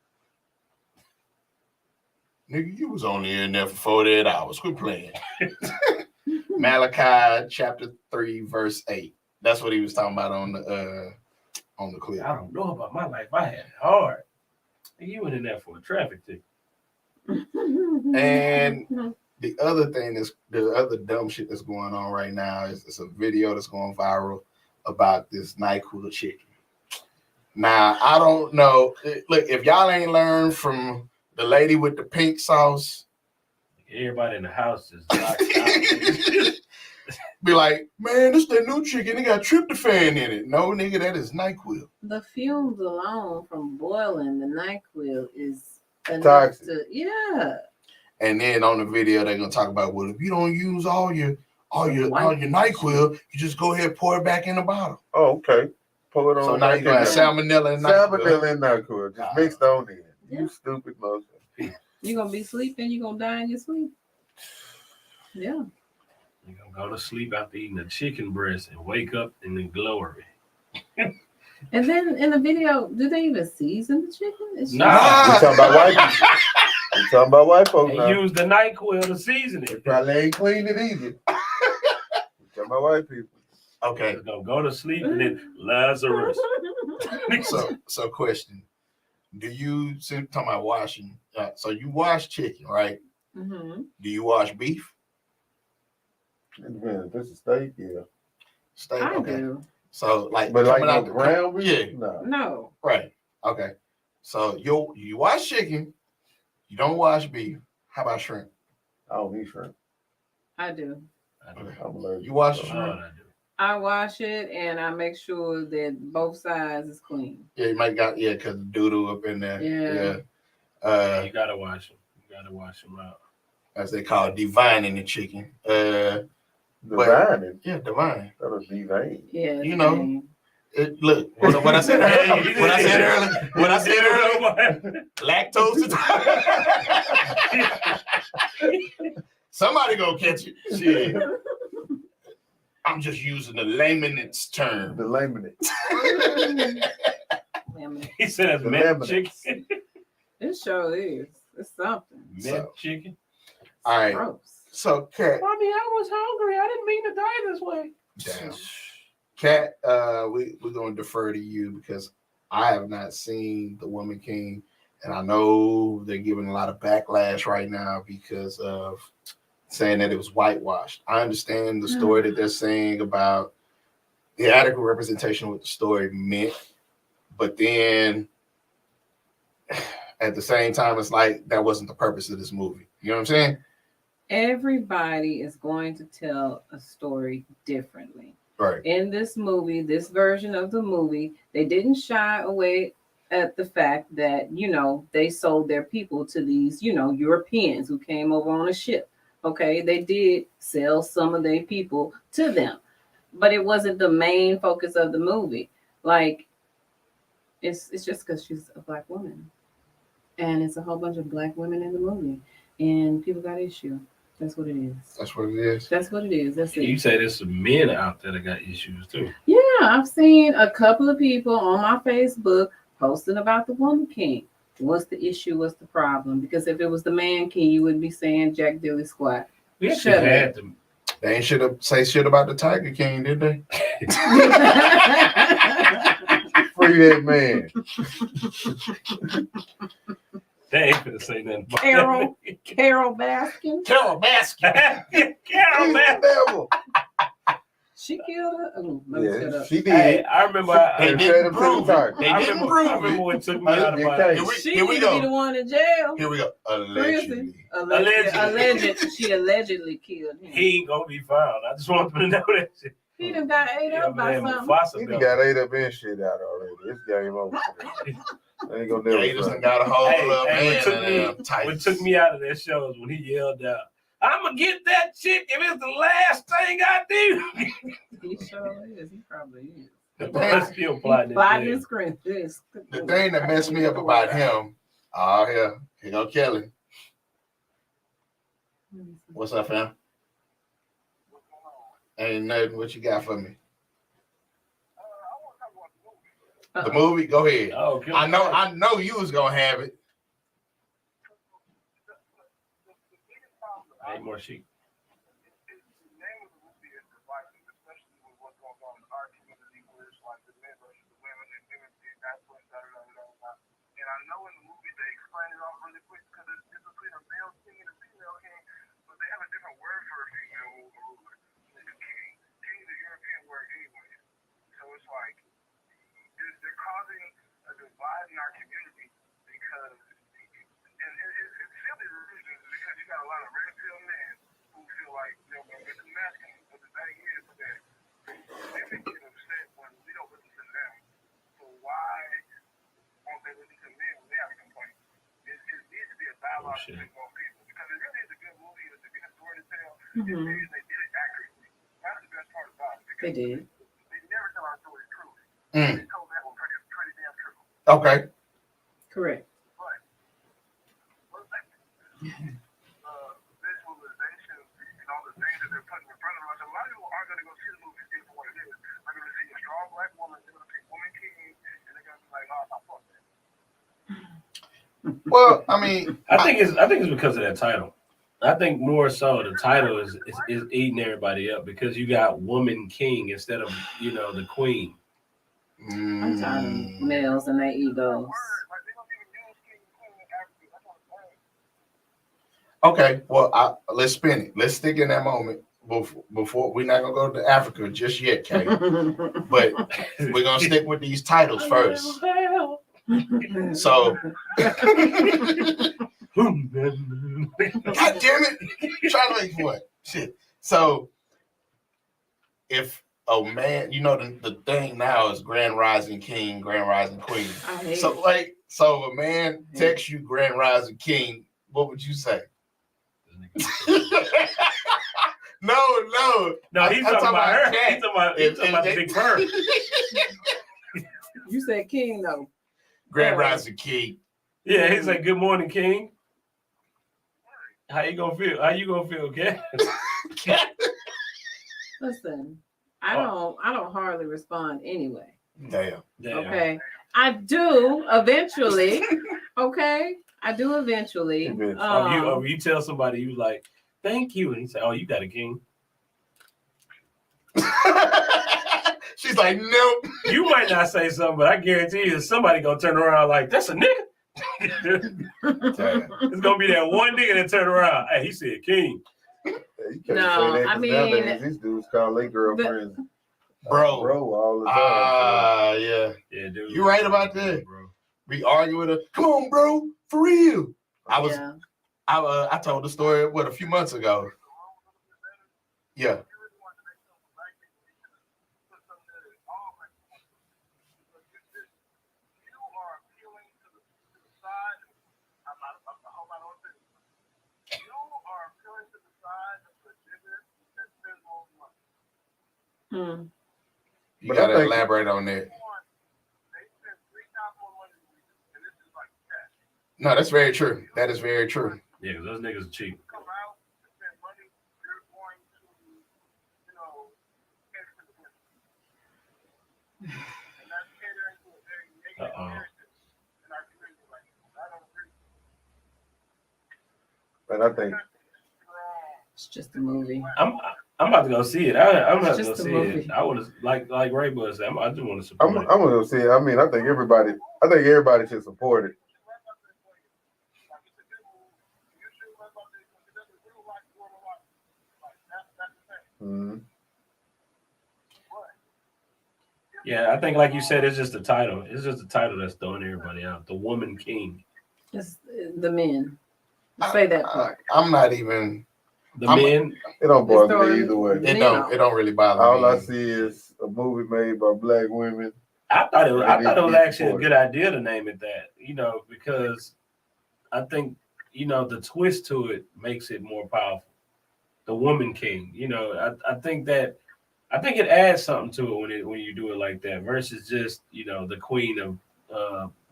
[SPEAKER 2] Nigga, you was only in there for 48 hours. Quit playing. Malachi chapter 3, verse 8. That's what he was talking about on the clip.
[SPEAKER 1] I don't know about my life. I had it hard. You went in there for a traffic ticket.
[SPEAKER 2] And the other thing is the other dumb shit that's going on right now is it's a video that's going viral about this NyQuil chicken. Now, I don't know. Look, if y'all ain't learned from the lady with the pink sauce,
[SPEAKER 1] Everybody in the house is locked out.
[SPEAKER 2] be like, man, this that new chicken. It got tryptophan in it. No, nigga, that is NyQuil.
[SPEAKER 4] The fumes alone from boiling the NyQuil is enough
[SPEAKER 3] Toxic.
[SPEAKER 4] to, yeah.
[SPEAKER 2] And then on the video, they're gonna talk about, well, if you don't use all your NyQuil, you just go ahead and pour it back in the bottle.
[SPEAKER 3] Oh, okay. Pull it on.
[SPEAKER 2] So now you're gonna have salmonella and NyQuil.
[SPEAKER 3] Salmonella and NyQuil. Just mixed on in. You stupid motherfucker.
[SPEAKER 4] You're going to be sleeping. You're going to die in your sleep. Yeah.
[SPEAKER 1] You're going to go to sleep after eating a chicken breast and wake up in the glory.
[SPEAKER 4] And then in the video, do they even season the chicken? It's just-
[SPEAKER 1] Nah.
[SPEAKER 3] We talking about white people. We talking about white folks
[SPEAKER 1] And
[SPEAKER 3] now.
[SPEAKER 1] use the NyQuil to season
[SPEAKER 3] They
[SPEAKER 1] it.
[SPEAKER 3] probably ain't cleaned it either. We talking about white people.
[SPEAKER 2] Okay,
[SPEAKER 1] It's going to go to sleep and then Lazarus.
[SPEAKER 2] so question: do you talking about washing? So you wash chicken, right?
[SPEAKER 4] Mm-hmm.
[SPEAKER 2] Do you wash beef?
[SPEAKER 3] It depends. If it's a steak, yeah.
[SPEAKER 2] Steak,
[SPEAKER 4] I
[SPEAKER 2] okay.
[SPEAKER 4] do.
[SPEAKER 2] So like,
[SPEAKER 3] But like
[SPEAKER 2] coming
[SPEAKER 3] no
[SPEAKER 2] out the
[SPEAKER 3] ground beef?
[SPEAKER 2] yeah,
[SPEAKER 3] No.
[SPEAKER 4] No.
[SPEAKER 2] right. Okay. So you wash chicken, you don't wash beef. How about shrimp?
[SPEAKER 3] I don't eat shrimp.
[SPEAKER 4] I do.
[SPEAKER 3] I'm allergic.
[SPEAKER 2] You wash
[SPEAKER 3] to
[SPEAKER 2] shrimp?
[SPEAKER 1] I do.
[SPEAKER 4] I wash it and I make sure that both sides is clean.
[SPEAKER 2] Yeah, you might got because doo-doo up in there.
[SPEAKER 4] Yeah.
[SPEAKER 1] You got to wash them. You got to wash them out.
[SPEAKER 2] As they call it, divining the chicken.
[SPEAKER 3] Divining.
[SPEAKER 2] Yeah, divine.
[SPEAKER 3] That was divine.
[SPEAKER 4] Yeah.
[SPEAKER 2] You know,
[SPEAKER 4] clean.
[SPEAKER 2] Look, what I said earlier, what I said earlier, lactose. Somebody gonna catch it. Shit. I'm just using the layman's term.
[SPEAKER 3] The laminate.
[SPEAKER 1] He said it's
[SPEAKER 3] The
[SPEAKER 1] mint
[SPEAKER 3] laminates.
[SPEAKER 1] chicken.
[SPEAKER 4] It sure is. It's something.
[SPEAKER 1] Mint
[SPEAKER 2] So-
[SPEAKER 1] chicken.
[SPEAKER 2] All right.
[SPEAKER 4] Gross.
[SPEAKER 2] So, Kat,
[SPEAKER 1] Mommy, I was hungry. I didn't mean to die this way.
[SPEAKER 2] damn. Kat, we're gonna defer to you because I have not seen The Woman King, and I know they're giving a lot of backlash right now because of saying that it was whitewashed. I understand the story that they're saying about the adequate representation of what the story meant, but then at the same time, it's like that wasn't the purpose of this movie. You know what I'm saying?
[SPEAKER 4] Everybody is going to tell a story differently.
[SPEAKER 2] Right.
[SPEAKER 4] In this movie, this version of the movie, they didn't shy away at the fact that, they sold their people to these, Europeans who came over on a ship. Okay, they did sell some of their people to them. but it wasn't the main focus of the movie. Like it's just because she's a black woman, and it's a whole bunch of black women in the movie, and people got issue. That's what it is.
[SPEAKER 2] That's what it is.
[SPEAKER 4] That's what it is. That's
[SPEAKER 1] You
[SPEAKER 4] it.
[SPEAKER 1] say there's some men out there that got issues too.
[SPEAKER 4] Yeah, I've seen a couple of people on my Facebook posting about the Woman King. What's the issue? What's the problem? Because if it was the Man King, you wouldn't be saying Jack Dilly Squat.
[SPEAKER 1] We actually
[SPEAKER 4] Shut
[SPEAKER 1] had
[SPEAKER 4] up.
[SPEAKER 1] them.
[SPEAKER 2] They ain't should have say shit about the Tiger King, did they?
[SPEAKER 3] Free that man.
[SPEAKER 1] They ain't gonna say nothing about
[SPEAKER 4] Carol,
[SPEAKER 1] that.
[SPEAKER 4] Carol Baskin.
[SPEAKER 2] Carol Baskin.
[SPEAKER 1] Carol, man.
[SPEAKER 3] Devil.
[SPEAKER 4] She killed her. Oh, let me shut
[SPEAKER 3] Yeah,
[SPEAKER 4] up.
[SPEAKER 3] she did.
[SPEAKER 1] Hey, I remember.
[SPEAKER 2] They
[SPEAKER 3] They
[SPEAKER 2] didn't
[SPEAKER 3] fed him to
[SPEAKER 2] prove
[SPEAKER 3] the
[SPEAKER 2] it.
[SPEAKER 3] tiger.
[SPEAKER 2] They
[SPEAKER 1] I
[SPEAKER 2] didn't
[SPEAKER 1] remember, I
[SPEAKER 2] prove
[SPEAKER 1] remember
[SPEAKER 2] it.
[SPEAKER 1] when it took me out
[SPEAKER 3] You
[SPEAKER 1] about
[SPEAKER 3] can't.
[SPEAKER 1] it.
[SPEAKER 4] She
[SPEAKER 2] Here we
[SPEAKER 4] need to be
[SPEAKER 2] go.
[SPEAKER 4] the one in jail.
[SPEAKER 2] Here we go.
[SPEAKER 4] Prison.
[SPEAKER 2] Allegedly.
[SPEAKER 4] Alleged. She allegedly killed him.
[SPEAKER 1] He ain't gonna be found. I just want them to know that shit.
[SPEAKER 4] He done got ate
[SPEAKER 1] Yeah,
[SPEAKER 4] up by
[SPEAKER 1] man,
[SPEAKER 4] something.
[SPEAKER 1] Mufasa
[SPEAKER 3] He
[SPEAKER 1] done-
[SPEAKER 3] got ate up and shit out already. This game over. I ain't gonna never
[SPEAKER 2] Gators
[SPEAKER 3] try.
[SPEAKER 2] done got a hold
[SPEAKER 1] Hey,
[SPEAKER 2] of
[SPEAKER 1] hey,
[SPEAKER 2] man.
[SPEAKER 1] what took me- What took me out of that show is when he yelled out, "I'm gonna get that chick if it's the last thing I do."
[SPEAKER 4] He sure is. He probably is.
[SPEAKER 1] But still plotting his
[SPEAKER 4] Plotting
[SPEAKER 1] game.
[SPEAKER 4] and script. Yes.
[SPEAKER 2] The thing that messed me up about him, oh yeah, here go Kelly. What's up, fam? Ain't nothing. What you got for me? The movie? Go ahead.
[SPEAKER 1] Oh, good.
[SPEAKER 2] I know you was gonna have it.
[SPEAKER 1] Ain't more sheep.
[SPEAKER 5] And I know in the movie they explain it all really quick because it's between a male king and a female king, but they have a different word for a female ruler. It's a king. King is a European word anyway. So it's like they're causing a divide in our community because, and it's silly reasons because you got a lot of red pill men who feel like they're too masculine. But the thing is that women get upset when we don't listen to them. So why won't they listen to men when they have a complaint? It needs to be a dialogue between both people because it really is a good movie. It's a good story to tell.
[SPEAKER 4] Mhm.
[SPEAKER 5] And they did it accurately. That's the best part about it.
[SPEAKER 4] They did.
[SPEAKER 5] They never tell our stories truly.
[SPEAKER 2] Mm.
[SPEAKER 5] They told that one pretty damn true.
[SPEAKER 2] Okay.
[SPEAKER 4] Correct.
[SPEAKER 5] But what's that? Visualization and all the things that they're putting in front of us. A lot of people aren't going to go see the movie and see it for what it is. They're going to see a strong black woman. They're going to see Woman King, and they're going to be like, "Oh, I fuck that."
[SPEAKER 2] Well, I mean,
[SPEAKER 1] I think it's because of that title. I think more so the title is eating everybody up because you got Woman King instead of the Queen.
[SPEAKER 4] I'm tired of males and their egos.
[SPEAKER 5] Like, they're going to even use King and Queen in Africa. That's what I'm saying.
[SPEAKER 2] Okay, well, let's spin it. Let's stick in that moment before we're not gonna go to Africa just yet, Kay. But we're gonna stick with these titles first. So, God damn it, try to make what shit. So, if a man, the thing now is Grand Rising King, Grand Rising Queen.
[SPEAKER 4] I hate
[SPEAKER 2] So,
[SPEAKER 4] it.
[SPEAKER 2] so if a man texts you Grand Rising King, what would you say? No.
[SPEAKER 1] No, he's talking about her. He's talking about the big fur.
[SPEAKER 4] You said king though.
[SPEAKER 2] Grand Rising King.
[SPEAKER 1] Yeah, he's like, "Good morning, King. How you gonna feel? Okay?"
[SPEAKER 4] Listen, I don't hardly respond anyway.
[SPEAKER 2] Damn.
[SPEAKER 4] Okay. I do eventually. Okay. I do eventually.
[SPEAKER 1] You tell somebody you like, "Thank you," and he say, "Oh, you got a king."
[SPEAKER 2] She's like, nope.
[SPEAKER 1] You might not say something, but I guarantee you, somebody gonna turn around like, "That's a nigga." It's gonna be that one nigga that turn around. Hey, he said king.
[SPEAKER 3] You can't
[SPEAKER 4] No,
[SPEAKER 3] say that
[SPEAKER 4] I
[SPEAKER 3] 'cause
[SPEAKER 4] mean,
[SPEAKER 3] nowadays these dudes call their girlfriends
[SPEAKER 2] Bro.
[SPEAKER 3] bro all the time.
[SPEAKER 2] Yeah.
[SPEAKER 1] Yeah, dude.
[SPEAKER 2] You right about that.
[SPEAKER 1] Bro.
[SPEAKER 2] We argue with her. Come on, bro. For real.
[SPEAKER 4] Yeah.
[SPEAKER 2] I told the story, a few months ago. Yeah. You
[SPEAKER 3] But I
[SPEAKER 2] gotta
[SPEAKER 3] think-
[SPEAKER 2] elaborate on that.
[SPEAKER 5] They spent 3 times more money than we do, and this is like cash.
[SPEAKER 2] No, that's very true. That is very true.
[SPEAKER 1] Yeah, 'cause those niggas are cheap.
[SPEAKER 5] Come out and spend money, you're going to, cater to the women. And that's catering to a very negative narrative in our community right now. I don't agree.
[SPEAKER 3] And I think
[SPEAKER 4] It's just a movie.
[SPEAKER 1] I'm about to go see it. I'm about to
[SPEAKER 4] It's
[SPEAKER 1] go
[SPEAKER 4] just a
[SPEAKER 1] see
[SPEAKER 4] movie.
[SPEAKER 1] it. I would like Ray Bud said. I just want to
[SPEAKER 3] I'm
[SPEAKER 1] support it.
[SPEAKER 3] gonna say, I mean, I think everybody should support it. Mm-hmm.
[SPEAKER 1] Yeah, I think like you said, it's just the title. It's just the title that's throwing everybody out. The Woman King.
[SPEAKER 4] It's the men. Say that part.
[SPEAKER 2] I'm not even.
[SPEAKER 1] The
[SPEAKER 2] I'm-
[SPEAKER 1] men.
[SPEAKER 3] It don't
[SPEAKER 4] It's
[SPEAKER 3] bother
[SPEAKER 4] throwing-
[SPEAKER 3] me either way.
[SPEAKER 2] It don't really bother
[SPEAKER 3] All
[SPEAKER 2] me.
[SPEAKER 3] I see is a movie made by black women.
[SPEAKER 1] I thought it was
[SPEAKER 3] be
[SPEAKER 1] actually a
[SPEAKER 3] supported.
[SPEAKER 1] good idea to name it that. Because I think the twist to it makes it more powerful. The Woman King. I think it adds something to it when you do it like that versus just the Queen of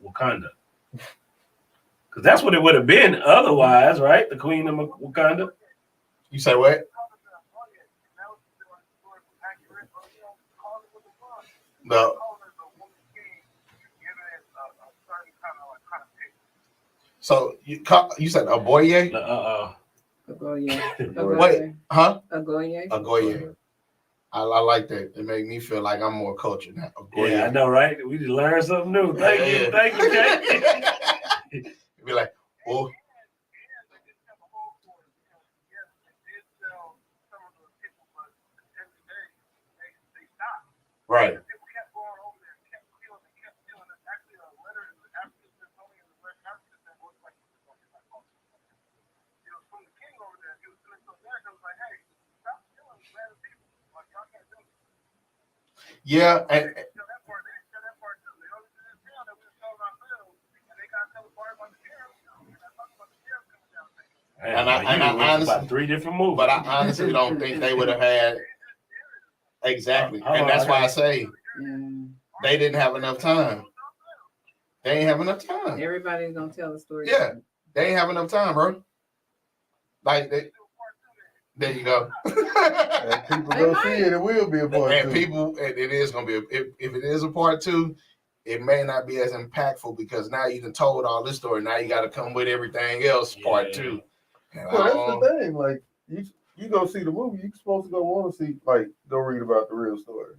[SPEAKER 1] Wakanda. Because that's what it would have been otherwise, right? The Queen of Wakanda.
[SPEAKER 2] You say what? No. So you said Oboye?
[SPEAKER 4] Agoye.
[SPEAKER 2] Wait, huh?
[SPEAKER 4] Agoye.
[SPEAKER 2] Ogoye. I like that. It made me feel like I'm more cultured now. Ogoye.
[SPEAKER 1] Yeah, I know, right? We just learned something new. Thank you, Kate.
[SPEAKER 2] Be like, oh, right. Yeah, and I honestly,
[SPEAKER 1] about 3 different movies.
[SPEAKER 2] but I honestly don't think they would have had exactly, and that's why I say they didn't have enough time. They ain't have enough time.
[SPEAKER 4] Everybody's gonna tell the story.
[SPEAKER 2] Yeah, they ain't have enough time, bro. Like there you go.
[SPEAKER 3] And people go see it, it will be a part
[SPEAKER 2] And
[SPEAKER 3] two.
[SPEAKER 2] people, it is gonna be if it is a part 2, it may not be as impactful because now you done told all this story. Now you got to come with everything else, part 2. And
[SPEAKER 3] Well, that's the thing. Like you go see the movie, you're supposed to go want to see, like, go read about the real story.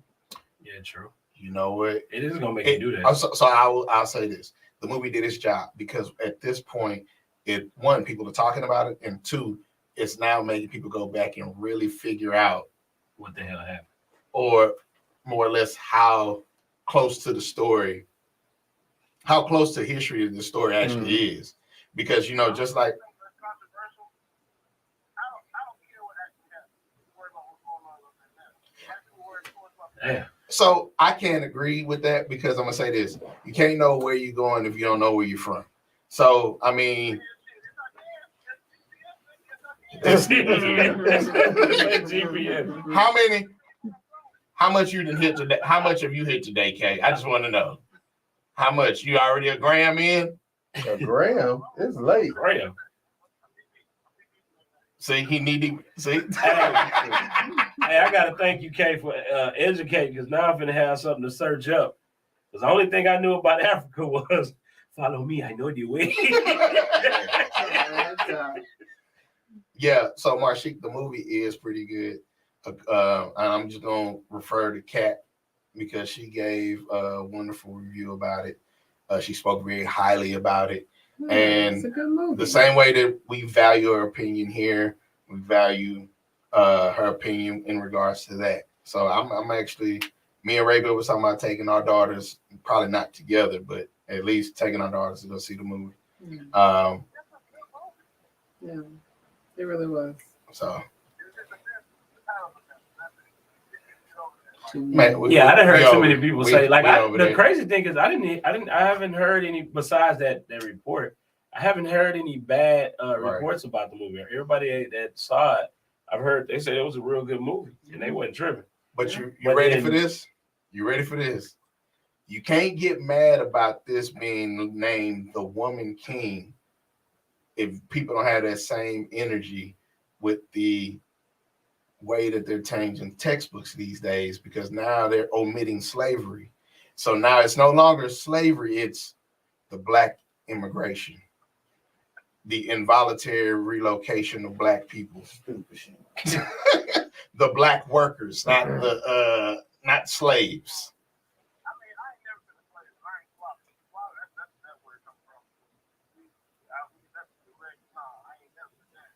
[SPEAKER 1] Yeah, true.
[SPEAKER 2] You know what?
[SPEAKER 1] It is gonna make you do that.
[SPEAKER 2] So I'll say this: the movie did its job because at this point, people are talking about it, and 2, it's now making people go back and really figure out
[SPEAKER 1] What the hell happened?
[SPEAKER 2] or more or less how close to the story, how close to history the story actually is. Because just like
[SPEAKER 1] Yeah.
[SPEAKER 2] so I can't agree with that because I'm gonna say this: you can't know where you're going if you don't know where you're from. So I mean, how much you didn't hit today? How much have you hit today, Kay? I just want to know how much. You already a gram in?
[SPEAKER 3] A gram? It's late.
[SPEAKER 1] Graham.
[SPEAKER 2] See, he needed. See,
[SPEAKER 1] Hey, I gotta thank you, Kay, for educating because now I'm gonna have something to search up. Because the only thing I knew about Africa was follow me, I know the way.
[SPEAKER 2] Yeah. So Marshik, the movie is pretty good. I'm just gonna refer to Kat because she gave a wonderful review about it. She spoke very highly about it. And
[SPEAKER 4] it's a good movie.
[SPEAKER 2] The same way that we value her opinion here, we value her opinion in regards to that. So I'm actually, me and Ray was talking about taking our daughters, probably not together, but at least taking our daughters to go see the movie.
[SPEAKER 4] Yeah, it really was.
[SPEAKER 2] So
[SPEAKER 4] Man,
[SPEAKER 1] Yeah, I done heard
[SPEAKER 2] we
[SPEAKER 1] so
[SPEAKER 2] over
[SPEAKER 1] many
[SPEAKER 2] it.
[SPEAKER 1] people
[SPEAKER 2] We-
[SPEAKER 1] say like
[SPEAKER 2] we over
[SPEAKER 1] the
[SPEAKER 2] there.
[SPEAKER 1] crazy thing is I haven't heard any besides that report. I haven't heard any bad reports about the movie. Everybody that saw it, I've heard they said it was a real good movie and they wasn't tripping.
[SPEAKER 2] But you
[SPEAKER 1] But
[SPEAKER 2] ready
[SPEAKER 1] then-
[SPEAKER 2] for this? You ready for this? You can't get mad about this being named the Woman King if people don't have that same energy with the way that they're changing textbooks these days, because now they're omitting slavery. So now it's no longer slavery, it's the black immigration, the involuntary relocation of black people.
[SPEAKER 3] Stupid shit.
[SPEAKER 2] The black workers, not slaves.
[SPEAKER 5] I mean, I ain't never been a slave. I ain't flopped. Wow, that's where it comes from. That's direct. Nah, I ain't never been that.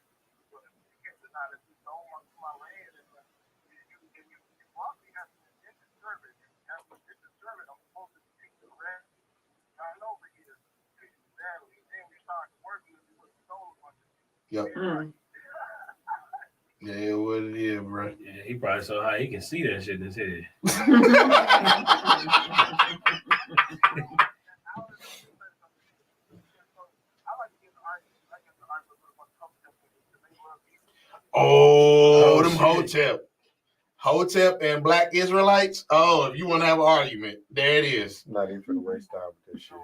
[SPEAKER 5] But you can't deny that you stole my land and you brought me as an indentured servant. As an indentured servant, I'm supposed to treat the rest. I know over here, treat you badly. And then we started working and we would have stole a bunch of
[SPEAKER 2] Yep. Yeah, what it is, bro.
[SPEAKER 1] Yeah, he probably so high he can see that shit in his head.
[SPEAKER 2] Oh,
[SPEAKER 1] Oh,
[SPEAKER 2] them
[SPEAKER 1] shit.
[SPEAKER 2] Hotep and black Israelites. Oh, if you want to have an argument, there it is.
[SPEAKER 3] Not even for the waste time with this shit.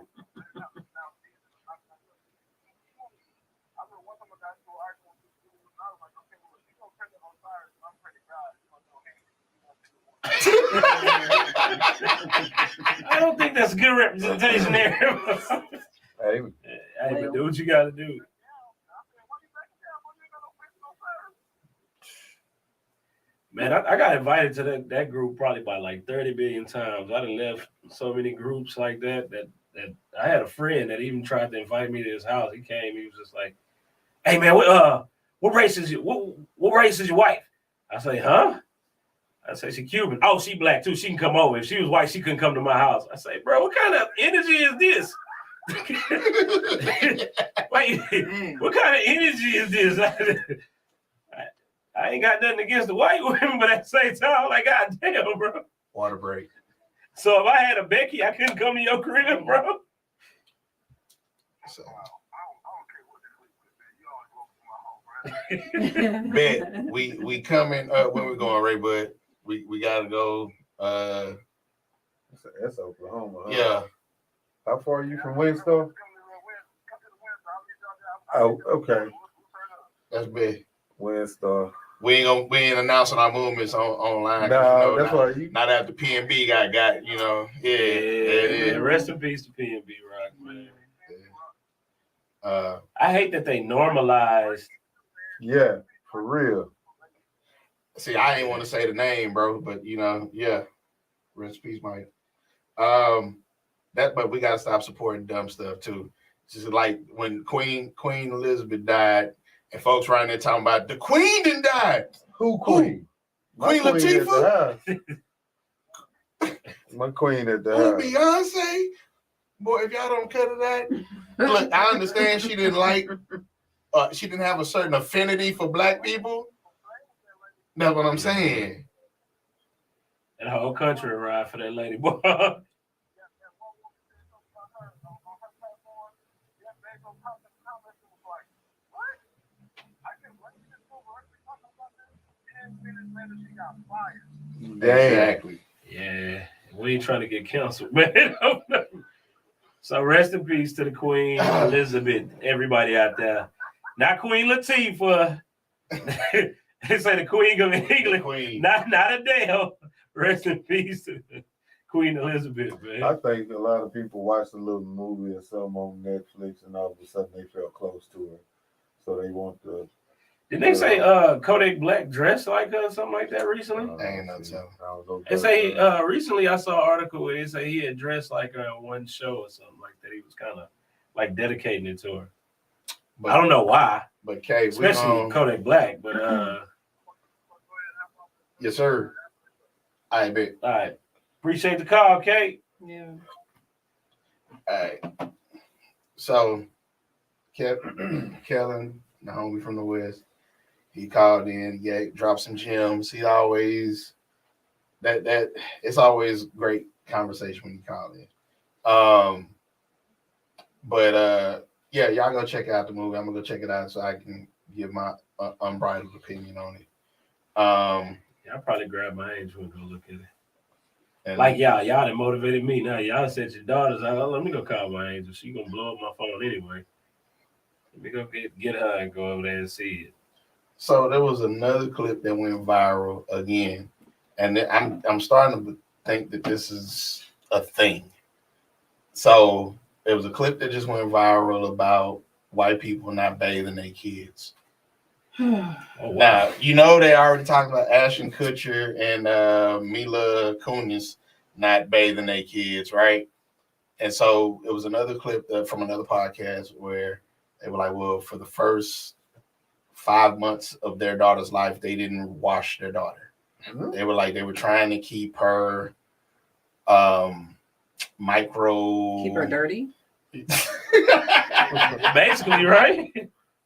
[SPEAKER 1] I don't think that's good representation there.
[SPEAKER 3] Hey,
[SPEAKER 1] Hey, but do what you gotta do. Man, I got invited to that group probably by like 30 billion times. I done left so many groups like that I had a friend that even tried to invite me to his house. He came, he was just like, "Hey man, what race is what race is your wife?" I say, "Huh?" I say, "She Cuban." "Oh, she black too. She can come over. If she was white, she couldn't come to my house." I say, "Bro, what kind of energy is this?" Wait, what kind of energy is this? I ain't got nothing against the white women, but at the same time, I'm like, God damn, bro.
[SPEAKER 2] Water break.
[SPEAKER 1] So if I had a Becky, I couldn't come to your crib, bro.
[SPEAKER 2] So,
[SPEAKER 5] I don't care what this week, man. You always welcome to my home, bro.
[SPEAKER 2] bet we coming up. Where we going, Ray Bud? We gotta go.
[SPEAKER 3] that's Oklahoma. Huh?
[SPEAKER 2] Yeah.
[SPEAKER 3] How far are you from Winston? Oh, okay.
[SPEAKER 2] That's big.
[SPEAKER 3] Winston.
[SPEAKER 2] We ain't announcing our movements online.
[SPEAKER 3] No, that's why you.
[SPEAKER 2] Not after PNB got Yeah, it is.
[SPEAKER 1] Man, rest in peace to PNB Rock, man.
[SPEAKER 2] Yeah.
[SPEAKER 1] I hate that they normalized.
[SPEAKER 3] Yeah, for real.
[SPEAKER 2] See, I ain't want to say the name, bro, but yeah. Rest in peace, Mike. But we gotta stop supporting dumb stuff too. Just like when Queen Elizabeth died, and folks around there talking about the Queen didn't die.
[SPEAKER 3] Who Queen?
[SPEAKER 2] Queen Latifah?
[SPEAKER 3] My queen at the
[SPEAKER 2] Who
[SPEAKER 3] house.
[SPEAKER 2] Beyonce? Boy, if y'all don't cut it that. Look, I understand she didn't she didn't have a certain affinity for black people. That's what I'm saying.
[SPEAKER 1] That whole country ride for that lady, boy.
[SPEAKER 3] Damn.
[SPEAKER 2] Exactly.
[SPEAKER 1] Yeah, we ain't trying to get canceled, man. So rest in peace to the Queen Elizabeth, everybody out there. Not Queen Latifah. They say the Queen of England.
[SPEAKER 2] Queen.
[SPEAKER 1] Not Adele. Rest in peace to Queen Elizabeth, man.
[SPEAKER 3] I think a lot of people watched a little movie or something on Netflix, and all of a sudden they felt close to her, so they want to.
[SPEAKER 1] Didn't they say Kodak Black dressed like her or something like that recently?
[SPEAKER 2] Ain't no telling.
[SPEAKER 1] They say recently I saw an article where they say he had dressed like her on one show or something like that. He was kind of like dedicating it to her. But I don't know why.
[SPEAKER 2] But Kay,
[SPEAKER 1] especially Kodak Black. But
[SPEAKER 2] yes, sir. I bet.
[SPEAKER 1] All right. Appreciate the call, Kate.
[SPEAKER 4] Yeah.
[SPEAKER 2] All right. So, Kellen, the homie from the West, he called in. Yeah, dropped some gems. He always that it's always great conversation when you call in. But yeah, y'all go check out the movie. I'm gonna go check it out so I can give my unbridled opinion on it.
[SPEAKER 1] Yeah, I probably grab my angel and go look at it.
[SPEAKER 2] And
[SPEAKER 1] Like y'all done motivated me. Now y'all said your daughter's out. Let me go call my angel. She gonna blow up my phone anyway. Let me go get her and go over there and see it.
[SPEAKER 2] so there was another clip that went viral again, and then I'm starting to think that this is a thing. So there was a clip that just went viral about white people not bathing their kids.
[SPEAKER 1] Oh wow.
[SPEAKER 2] Now, you know they already talked about Ashton Kutcher and Mila Kunis not bathing their kids, right? And so it was another clip from another podcast where they were like, well, for the first 5 months of their daughter's life, they didn't wash their daughter.
[SPEAKER 3] Mhm.
[SPEAKER 2] They were like, they were trying to keep her micro.
[SPEAKER 4] Keep her dirty.
[SPEAKER 1] Basically, right?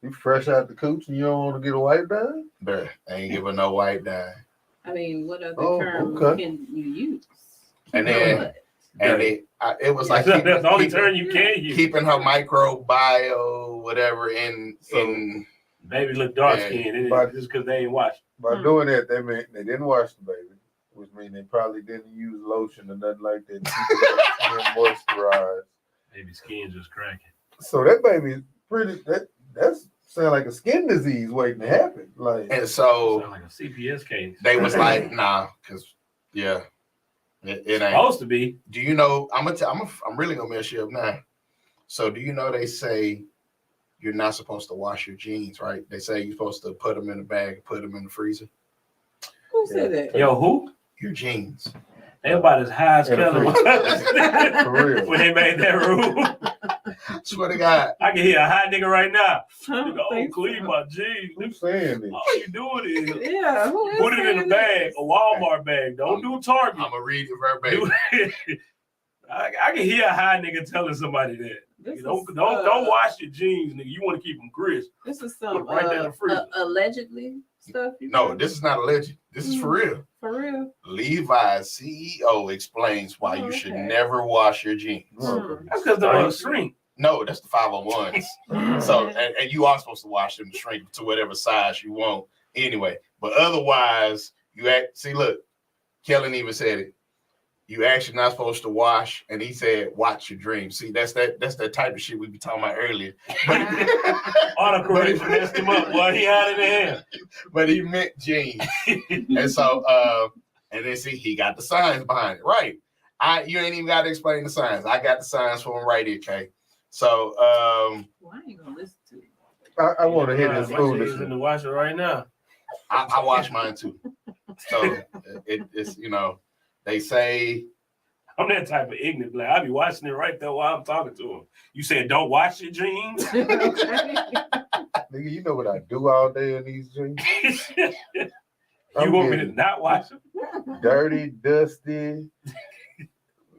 [SPEAKER 3] You fresh out the cooch and you don't want to get a wipe down?
[SPEAKER 2] Bruh, they ain't give her no wipe down.
[SPEAKER 4] I mean, what other
[SPEAKER 3] Oh,
[SPEAKER 4] term
[SPEAKER 3] okay.
[SPEAKER 4] can you use?
[SPEAKER 2] And then, and it was like
[SPEAKER 1] that's the only
[SPEAKER 2] keeping-
[SPEAKER 1] turn you can use.
[SPEAKER 2] keeping her microbiome, whatever, in
[SPEAKER 1] Baby look dark
[SPEAKER 2] Yeah.
[SPEAKER 1] skinned
[SPEAKER 3] But-
[SPEAKER 1] just because they ain't washed.
[SPEAKER 3] By doing that, they meant they didn't wash the baby, which means they probably didn't use lotion or nothing like that to keep the skin moisturized.
[SPEAKER 1] Baby skin just cracking.
[SPEAKER 3] So that baby is pretty. That's sound like a skin disease waiting to happen. Like,
[SPEAKER 2] and so
[SPEAKER 1] Sound like a CPS case.
[SPEAKER 2] they was like, nah, because it ain't.
[SPEAKER 1] Supposed to be.
[SPEAKER 2] Do you know? I'm really gonna mess you up now. So do you know they say you're not supposed to wash your jeans, right? They say you're supposed to put them in a bag and put them in the freezer.
[SPEAKER 4] Who said that?
[SPEAKER 1] Yo, who?
[SPEAKER 2] Your jeans.
[SPEAKER 1] They about as high as
[SPEAKER 3] In the
[SPEAKER 1] Keller was
[SPEAKER 3] For real.
[SPEAKER 1] when they made that rule.
[SPEAKER 2] Swear to God.
[SPEAKER 1] I can hear a hot nigga right now.
[SPEAKER 4] I don't
[SPEAKER 1] Nigga, oh,
[SPEAKER 4] think
[SPEAKER 1] clean
[SPEAKER 4] so.
[SPEAKER 1] my jeans.
[SPEAKER 3] Who's saying this?
[SPEAKER 1] All you doing is
[SPEAKER 4] Yeah, who is
[SPEAKER 1] put it in a
[SPEAKER 4] saying
[SPEAKER 1] bag,
[SPEAKER 4] this?
[SPEAKER 1] a Walmart bag. Don't do Target.
[SPEAKER 2] I'm gonna read it verbatim.
[SPEAKER 1] I can hear a high nigga telling somebody that.
[SPEAKER 4] This
[SPEAKER 1] Don't
[SPEAKER 4] is,
[SPEAKER 1] wash your jeans, nigga. You want to keep them crisp.
[SPEAKER 4] This is some
[SPEAKER 1] Put it right there in the freezer.
[SPEAKER 4] allegedly stuff. You
[SPEAKER 2] No,
[SPEAKER 4] got?
[SPEAKER 2] this is not alleged. This is for real.
[SPEAKER 4] For real.
[SPEAKER 2] Levi's CEO explains why you should
[SPEAKER 4] Okay.
[SPEAKER 2] never wash your jeans.
[SPEAKER 3] Oh,
[SPEAKER 1] That's because the ones shrink.
[SPEAKER 2] No, that's the 501s. So, and you are supposed to wash them to shrink to whatever size you want anyway. But otherwise, look, Kellen even said it. You actually not supposed to wash, and he said, watch your dreams. See, that's that type of shit we be talking about earlier. But,
[SPEAKER 1] Autocorrection messed him up, boy. He out of there.
[SPEAKER 2] but he meant jeans. And so, and then see, he got the signs behind it. Right. You ain't even got to explain the signs. I got the signs for him right here, Kay. So,
[SPEAKER 4] Well, I ain't gonna listen to it.
[SPEAKER 3] I want to hear this
[SPEAKER 1] My jeans in
[SPEAKER 3] foolishness.
[SPEAKER 1] the washer right now.
[SPEAKER 2] I wash mine too. So it's they say
[SPEAKER 1] I'm that type of ignorant black. I be watching it right there while I'm talking to him. You said don't wash your jeans?
[SPEAKER 3] Nigga, you know what I do all day in these jeans?
[SPEAKER 1] You
[SPEAKER 3] I'm
[SPEAKER 1] want me to
[SPEAKER 3] getting
[SPEAKER 1] not wash them?
[SPEAKER 3] dirty, dusty.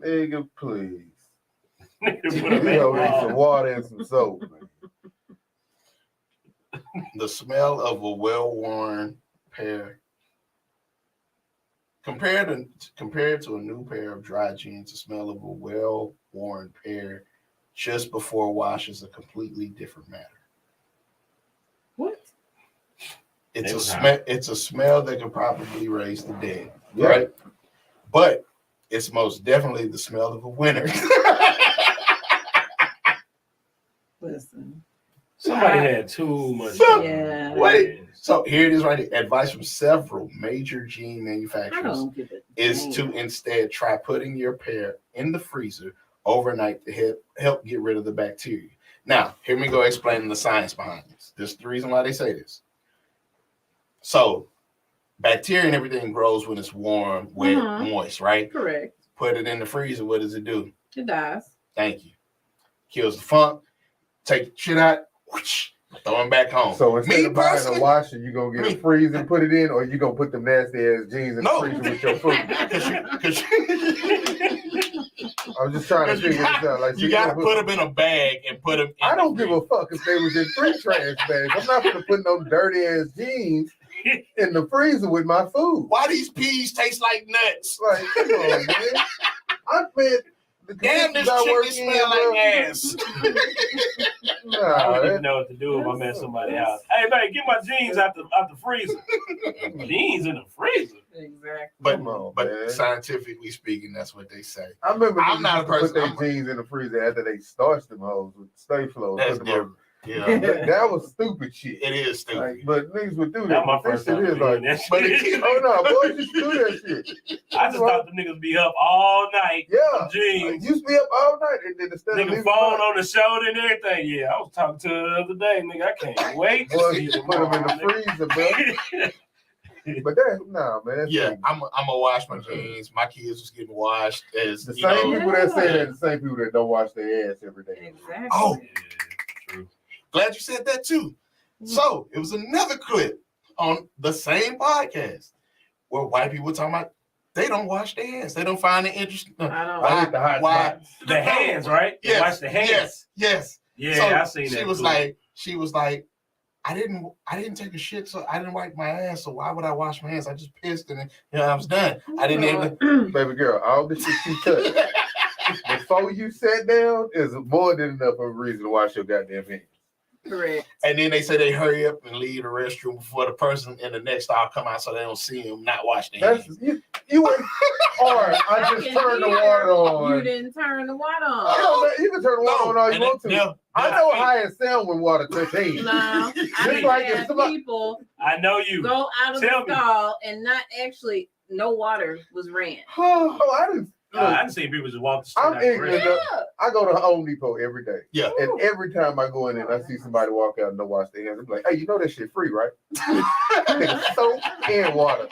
[SPEAKER 3] Nigga, please.
[SPEAKER 1] Put
[SPEAKER 3] You
[SPEAKER 1] 'em in
[SPEAKER 3] know,
[SPEAKER 1] the
[SPEAKER 3] need
[SPEAKER 1] wall.
[SPEAKER 3] some water and some soap, man.
[SPEAKER 2] the smell of a well-worn pair compared to a new pair of dry jeans, the smell of a well-worn pair just before wash is a completely different matter.
[SPEAKER 4] What?
[SPEAKER 2] It's
[SPEAKER 1] It
[SPEAKER 2] a
[SPEAKER 1] was
[SPEAKER 2] smell. It's a smell that can probably raise the dead,
[SPEAKER 3] Yeah.
[SPEAKER 2] right? But it's most definitely the smell of a winter.
[SPEAKER 4] Listen.
[SPEAKER 1] Somebody had too much.
[SPEAKER 4] Yeah.
[SPEAKER 2] Wait. So here it is, right here. Advice from several major jean
[SPEAKER 4] I
[SPEAKER 2] manufacturers
[SPEAKER 4] don't give it.
[SPEAKER 2] is to instead try putting your pair in the freezer overnight to help get rid of the bacteria. Now, here we go explaining the science behind this. This is the reason why they say this. So, bacteria and everything grows when it's warm, wet,
[SPEAKER 4] Mhm.
[SPEAKER 2] moist, right?
[SPEAKER 4] Correct.
[SPEAKER 2] Put it in the freezer. What does it do?
[SPEAKER 4] It dies.
[SPEAKER 2] Thank you. Kills the funk. Take the shit out. Whoosh, throw them back home.
[SPEAKER 3] So instead of buying a
[SPEAKER 2] personally-
[SPEAKER 3] washer, you gonna get a freezer and put it in, or you gonna put them nasty ass jeans in
[SPEAKER 2] No.
[SPEAKER 3] the freezer with your food?
[SPEAKER 2] Because
[SPEAKER 3] I'm just trying to
[SPEAKER 2] you
[SPEAKER 3] figure this out. Like, so
[SPEAKER 2] you got to
[SPEAKER 3] gonna
[SPEAKER 2] put them in a bag and put them in
[SPEAKER 3] I don't
[SPEAKER 2] the
[SPEAKER 3] give a fuck if they was in 3 trash bags. I'm not gonna put no dirty ass jeans in the freezer with my food.
[SPEAKER 2] Why these peas taste like nuts?
[SPEAKER 3] Like, come on, man. I spent the
[SPEAKER 2] Damn, this
[SPEAKER 3] conditions I
[SPEAKER 2] chicken
[SPEAKER 3] work
[SPEAKER 2] smell
[SPEAKER 3] in,
[SPEAKER 2] like
[SPEAKER 3] bro.
[SPEAKER 2] ass.
[SPEAKER 1] I
[SPEAKER 3] Nah,
[SPEAKER 1] wouldn't
[SPEAKER 3] that-
[SPEAKER 1] even know what to do if I'm at somebody's house. Hey, man, get my jeans out the freezer. Jeans in the freezer?
[SPEAKER 2] Scientifically speaking, that's what they say.
[SPEAKER 3] I remember
[SPEAKER 2] I'm not a person-
[SPEAKER 3] put their jeans in the freezer after they starched them hoes with Stay Flow.
[SPEAKER 2] That's
[SPEAKER 3] Put them
[SPEAKER 2] different. Yeah,
[SPEAKER 3] on. That was stupid shit.
[SPEAKER 2] it is stupid.
[SPEAKER 3] Like, but niggas would do
[SPEAKER 1] That
[SPEAKER 3] that.
[SPEAKER 1] my
[SPEAKER 3] But this
[SPEAKER 1] first
[SPEAKER 3] shit
[SPEAKER 1] time
[SPEAKER 3] is
[SPEAKER 1] doing
[SPEAKER 3] like,
[SPEAKER 1] that
[SPEAKER 2] but it
[SPEAKER 1] shit.
[SPEAKER 3] oh no, boys used to do that shit.
[SPEAKER 1] I just thought the niggas be up all night.
[SPEAKER 3] Yeah,
[SPEAKER 1] Jeans.
[SPEAKER 3] used to be up all night, and then instead of
[SPEAKER 1] Nigga
[SPEAKER 3] leaving
[SPEAKER 1] phone
[SPEAKER 3] them
[SPEAKER 1] on the shoulder and everything. Yeah, I was talking to her the other day, nigga. I can't wait to
[SPEAKER 3] boys
[SPEAKER 1] see
[SPEAKER 3] used to
[SPEAKER 1] them.
[SPEAKER 3] put them in the freezer, bro. But that, nah, man. That's
[SPEAKER 2] Yeah,
[SPEAKER 3] crazy.
[SPEAKER 2] I'm gonna wash my jeans. My kids was getting washed as
[SPEAKER 3] The
[SPEAKER 2] you
[SPEAKER 3] same
[SPEAKER 2] know.
[SPEAKER 3] people that say that, the same people that don't wash their ass every day.
[SPEAKER 4] Exactly.
[SPEAKER 2] Oh.
[SPEAKER 1] True.
[SPEAKER 2] Glad you said that too. So it was another clip on the same podcast where white people were talking about they don't wash their hands. They don't find it interesting.
[SPEAKER 4] I don't.
[SPEAKER 3] I hit the hot spots.
[SPEAKER 1] The hands, right?
[SPEAKER 2] Yes,
[SPEAKER 1] Watch the hands.
[SPEAKER 2] Yes.
[SPEAKER 1] Yeah,
[SPEAKER 2] So
[SPEAKER 1] I seen that.
[SPEAKER 2] She was like, I didn't take a shit, so I didn't wipe my ass. So why would I wash my hands? I just pissed and I was done. I didn't even.
[SPEAKER 3] Baby girl, all this shit she touched before you sat down is more than enough of a reason to wash your goddamn hands.
[SPEAKER 4] Correct.
[SPEAKER 2] And then they say they hurry up and leave the restroom before the person in the next stall come out so they don't see them not wash their hands.
[SPEAKER 3] That's you went, or I just turned the water on.
[SPEAKER 4] You didn't turn the water on.
[SPEAKER 3] You can turn the water on all you
[SPEAKER 2] And
[SPEAKER 3] want to. I know how it sounds when water touch hands.
[SPEAKER 4] No, I
[SPEAKER 3] Just
[SPEAKER 4] didn't
[SPEAKER 3] like if
[SPEAKER 4] have
[SPEAKER 3] somebody-
[SPEAKER 4] people
[SPEAKER 1] I know you.
[SPEAKER 4] go out of
[SPEAKER 1] Tell
[SPEAKER 4] the
[SPEAKER 1] me.
[SPEAKER 4] stall and not actually no water was ran.
[SPEAKER 3] Oh, I didn't. Look,
[SPEAKER 1] I done seen people just walk the street.
[SPEAKER 3] I'm
[SPEAKER 1] out the
[SPEAKER 3] ignorant.
[SPEAKER 1] restaurant.
[SPEAKER 3] I go to Home Depot every day.
[SPEAKER 2] Yeah.
[SPEAKER 3] And every time I go in and I see somebody walk out and don't wash their hands, I'm like, hey, you know that shit free, right? Soap and water.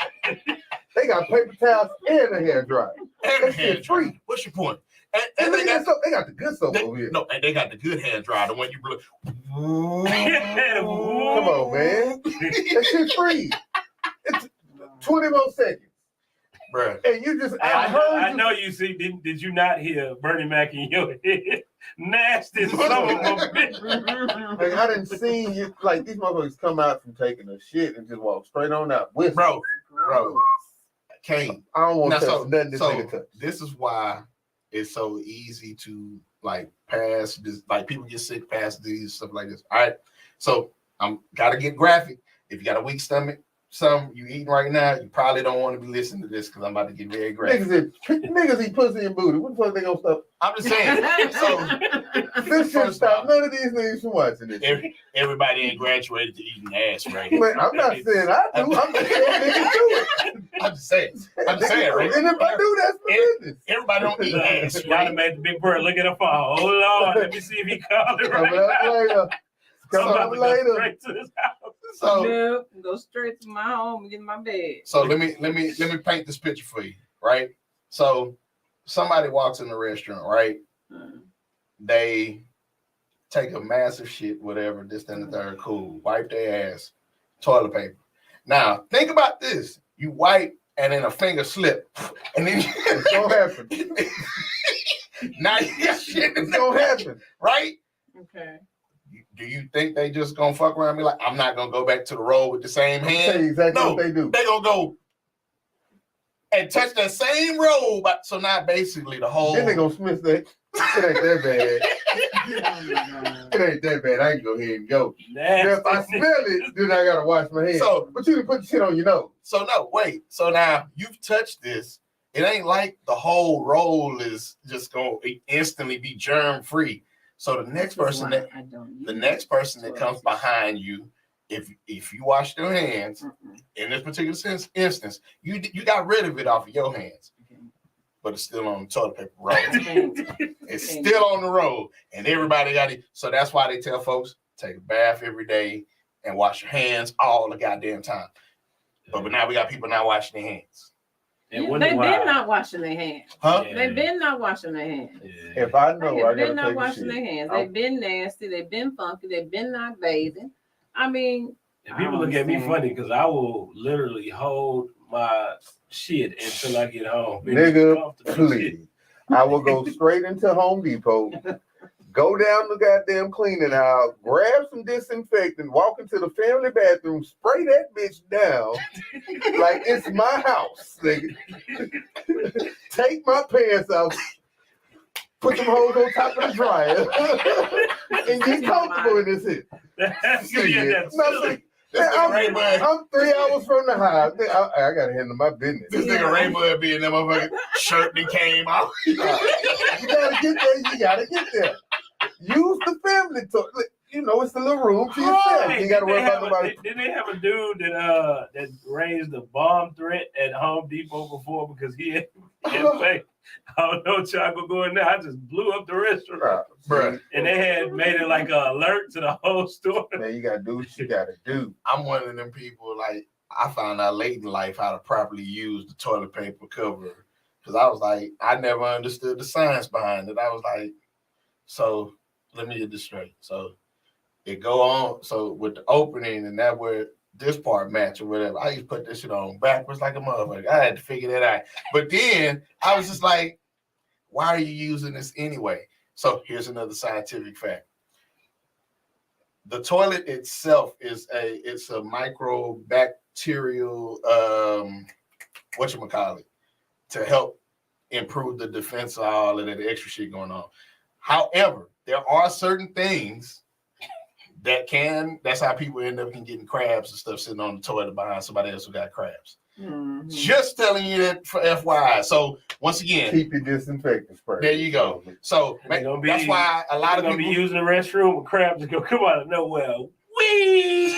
[SPEAKER 3] They got paper towels and a hair dryer. That shit free.
[SPEAKER 2] What's your point?
[SPEAKER 3] And
[SPEAKER 2] And
[SPEAKER 3] they got the good soap over here.
[SPEAKER 2] no, and they got the good hand dryer, the one you blow.
[SPEAKER 3] Come on, man. That shit free. It's 20 more seconds.
[SPEAKER 2] Bruh.
[SPEAKER 3] And you just, I heard
[SPEAKER 1] I
[SPEAKER 3] you.
[SPEAKER 1] know you see. Did you not hear Bernie Mac in your head? Nasty son of a bitch.
[SPEAKER 3] Like, I didn't see you, like, these motherfuckers come out from taking a shit and just walk straight on out. With
[SPEAKER 2] Bro, Kane.
[SPEAKER 3] I don't want
[SPEAKER 2] Now,
[SPEAKER 3] to touch
[SPEAKER 2] so,
[SPEAKER 3] nothing this
[SPEAKER 2] so
[SPEAKER 3] nigga touch.
[SPEAKER 2] this is why it's so easy to like pass this, like people get sick, pass disease, stuff like this. All right. So I'm gotta get graphic. If you got a weak stomach, something you eating right now, you probably don't want to be listening to this because I'm about to get very graphic.
[SPEAKER 3] Niggas eat pussy and booty. What the fuck they gonna stop?
[SPEAKER 2] I'm just saying. So
[SPEAKER 3] This shit
[SPEAKER 2] First
[SPEAKER 3] stop
[SPEAKER 2] off,
[SPEAKER 3] none of these niggas from watching this.
[SPEAKER 2] everybody ain't graduated to eating ass, right?
[SPEAKER 3] Man, I'm not saying I do. I'm just saying niggas do it.
[SPEAKER 2] I'm just saying. I'm just saying, right?
[SPEAKER 3] And if I do, that's my business.
[SPEAKER 2] Everybody don't eat ass,
[SPEAKER 1] Y'all done
[SPEAKER 2] right?
[SPEAKER 1] made the big bird look at her phone. Oh Lord, let me see if he called it
[SPEAKER 3] Coming
[SPEAKER 1] right
[SPEAKER 3] up
[SPEAKER 1] now.
[SPEAKER 3] later.
[SPEAKER 1] I'm about
[SPEAKER 3] Coming
[SPEAKER 1] to
[SPEAKER 3] up
[SPEAKER 1] go
[SPEAKER 3] later.
[SPEAKER 1] straight to his house.
[SPEAKER 2] So
[SPEAKER 4] Nope, go straight to my home and get in my bed.
[SPEAKER 2] So let me paint this picture for you, right? So somebody walks in the restaurant, right? They take a massive shit, whatever, this, that, and the third, cool. Wipe their ass, toilet paper. Now think about this: you wipe and then a finger slip, and then
[SPEAKER 3] It's gonna happen.
[SPEAKER 2] now you got shit in
[SPEAKER 3] It's
[SPEAKER 2] there,
[SPEAKER 3] gonna happen.
[SPEAKER 2] right?
[SPEAKER 4] Okay.
[SPEAKER 2] Do you think they just gonna fuck around and be like, I'm not gonna go back to the roll with the same
[SPEAKER 3] Tell you
[SPEAKER 2] hand?
[SPEAKER 3] exactly
[SPEAKER 2] No.
[SPEAKER 3] what they do.
[SPEAKER 2] They gonna go and touch that same roll, but so now basically the whole.
[SPEAKER 3] Then they gonna Smith that. It ain't that bad. It ain't that bad. I can go ahead and go.
[SPEAKER 1] Nasty.
[SPEAKER 3] If I smell it, then I gotta wash my hands.
[SPEAKER 2] So-
[SPEAKER 3] but you can put the shit on your nose.
[SPEAKER 2] So no, wait. So now you've touched this. It ain't like the whole roll is just gonna instantly be germ free. So the next person that comes behind you, if you wash their hands in this particular instance, you got rid of it off of your hands, but it's still on the toilet paper roll. It's still on the roll, and everybody got it. So that's why they tell folks take a bath every day and wash your hands all the goddamn time. But now we got people not washing their hands.
[SPEAKER 1] And
[SPEAKER 4] They've
[SPEAKER 1] wonder
[SPEAKER 4] been
[SPEAKER 1] why.
[SPEAKER 4] not washing their hands.
[SPEAKER 2] Huh?
[SPEAKER 1] Yeah.
[SPEAKER 4] They've been not washing their hands.
[SPEAKER 1] Yeah.
[SPEAKER 3] If I know I
[SPEAKER 4] They've been
[SPEAKER 3] gotta
[SPEAKER 4] not
[SPEAKER 3] take a
[SPEAKER 4] washing
[SPEAKER 3] shit.
[SPEAKER 4] their hands. They've been nasty. They've been funky. They've been not bathing. I mean,
[SPEAKER 1] And people look at me funny because I will literally hold my shit until I get home. And
[SPEAKER 3] Nigga,
[SPEAKER 1] it's comfortable shit.
[SPEAKER 3] please. I will go straight into Home Depot, go down the goddamn cleaning aisle, grab some disinfectant, walk into the family bathroom, spray that bitch down like it's my house, nigga. Take my pants off, put them hoes on top of the dryer, and get comfortable in this shit.
[SPEAKER 1] That's good. Yeah, that's
[SPEAKER 3] No,
[SPEAKER 1] silly.
[SPEAKER 3] see, I'm 3 hours from the house. I gotta handle my business.
[SPEAKER 2] This nigga Rainbow being that motherfucking shirt that came out.
[SPEAKER 3] You gotta get there. You gotta get there. Use the family toilet. You know, it's a little room to yourself. You gotta worry about nobody.
[SPEAKER 1] Didn't they have a dude that raised a bomb threat at Home Depot before because he had fake? I don't know what y'all gonna go in there. I just blew up the restaurant.
[SPEAKER 2] Bruh.
[SPEAKER 1] And they had made it like an alert to the whole store.
[SPEAKER 3] Man, you gotta do what you gotta do.
[SPEAKER 2] I'm one of them people, like, I found out late in life how to properly use the toilet paper cover. Because I was like, I never understood the science behind it. I was like, so let me get this straight. So it go on. So with the opening and that where this part match or whatever, I used to put this shit on backwards like a motherfucker. I had to figure that out. But then I was just like, why are you using this anyway? So here's another scientific fact. The toilet itself is a microbacterial whatchamacallit to help improve the defense of all of that extra shit going on. However, there are certain things that's how people end up getting crabs and stuff sitting on the toilet behind somebody else who got crabs.
[SPEAKER 4] Mm-hmm.
[SPEAKER 2] Just telling you that for FYI. So once again,
[SPEAKER 3] Keep your disinfectant spray.
[SPEAKER 2] there you go. So that's why a lot of
[SPEAKER 1] Gonna
[SPEAKER 2] people
[SPEAKER 1] be using the restroom with crabs just go come out of nowhere. Wee!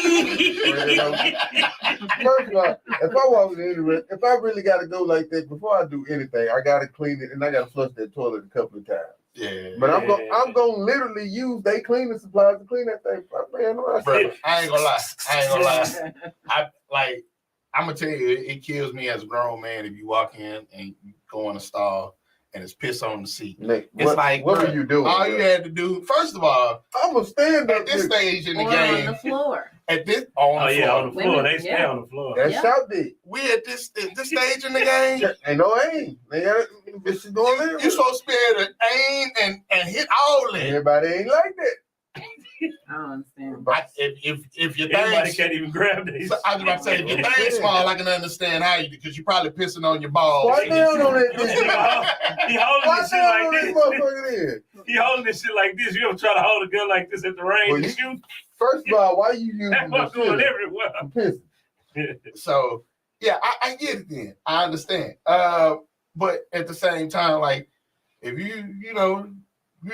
[SPEAKER 3] First of all, if I walk in the if I really gotta go like that, before I do anything, I gotta clean it and I gotta flush that toilet a couple of times.
[SPEAKER 2] Yeah.
[SPEAKER 3] But I'm gonna literally use they cleaning supplies to clean that thing. Man,
[SPEAKER 2] Bro, I ain't gonna lie. I'm gonna tell you, it kills me as a grown man if you walk in and you go in a stall and it's piss on the seat.
[SPEAKER 3] Nick,
[SPEAKER 2] It's like,
[SPEAKER 3] what
[SPEAKER 2] bro,
[SPEAKER 3] were you doing?
[SPEAKER 2] all you had to do, first of all,
[SPEAKER 3] I'm gonna stand
[SPEAKER 2] at
[SPEAKER 3] up
[SPEAKER 2] this stage in the
[SPEAKER 4] Or
[SPEAKER 2] game,
[SPEAKER 4] on the floor.
[SPEAKER 2] at this on the floor,
[SPEAKER 1] On the floor.
[SPEAKER 4] Women,
[SPEAKER 1] They stay
[SPEAKER 4] yeah.
[SPEAKER 1] on the floor.
[SPEAKER 3] That's
[SPEAKER 4] Yeah.
[SPEAKER 3] shout dick.
[SPEAKER 2] we at this stage in the game,
[SPEAKER 3] Ain't no aim. They got bitches going there.
[SPEAKER 2] you supposed to be able to aim and hit all that.
[SPEAKER 3] Everybody ain't like that.
[SPEAKER 4] I don't understand.
[SPEAKER 2] If your
[SPEAKER 1] Everybody
[SPEAKER 2] thing,
[SPEAKER 1] can't even grab these.
[SPEAKER 2] so I was about to say, if your thing small, I can understand how you do, because you're probably pissing on your balls.
[SPEAKER 3] Why down on that
[SPEAKER 1] He
[SPEAKER 3] bitch?
[SPEAKER 1] holding
[SPEAKER 3] Why
[SPEAKER 1] this shit
[SPEAKER 3] down on
[SPEAKER 1] like
[SPEAKER 3] this
[SPEAKER 1] this.
[SPEAKER 3] motherfucker there?
[SPEAKER 1] He holding this shit like this. You ever try to hold a gun like this at the range
[SPEAKER 3] Well,
[SPEAKER 1] and
[SPEAKER 3] you-
[SPEAKER 1] shoot?
[SPEAKER 3] First of all, why you using
[SPEAKER 1] That
[SPEAKER 3] the
[SPEAKER 1] was going
[SPEAKER 3] shit?
[SPEAKER 1] everywhere.
[SPEAKER 3] I'm pissing.
[SPEAKER 2] So yeah, I get it then. I understand. But at the same time, like if you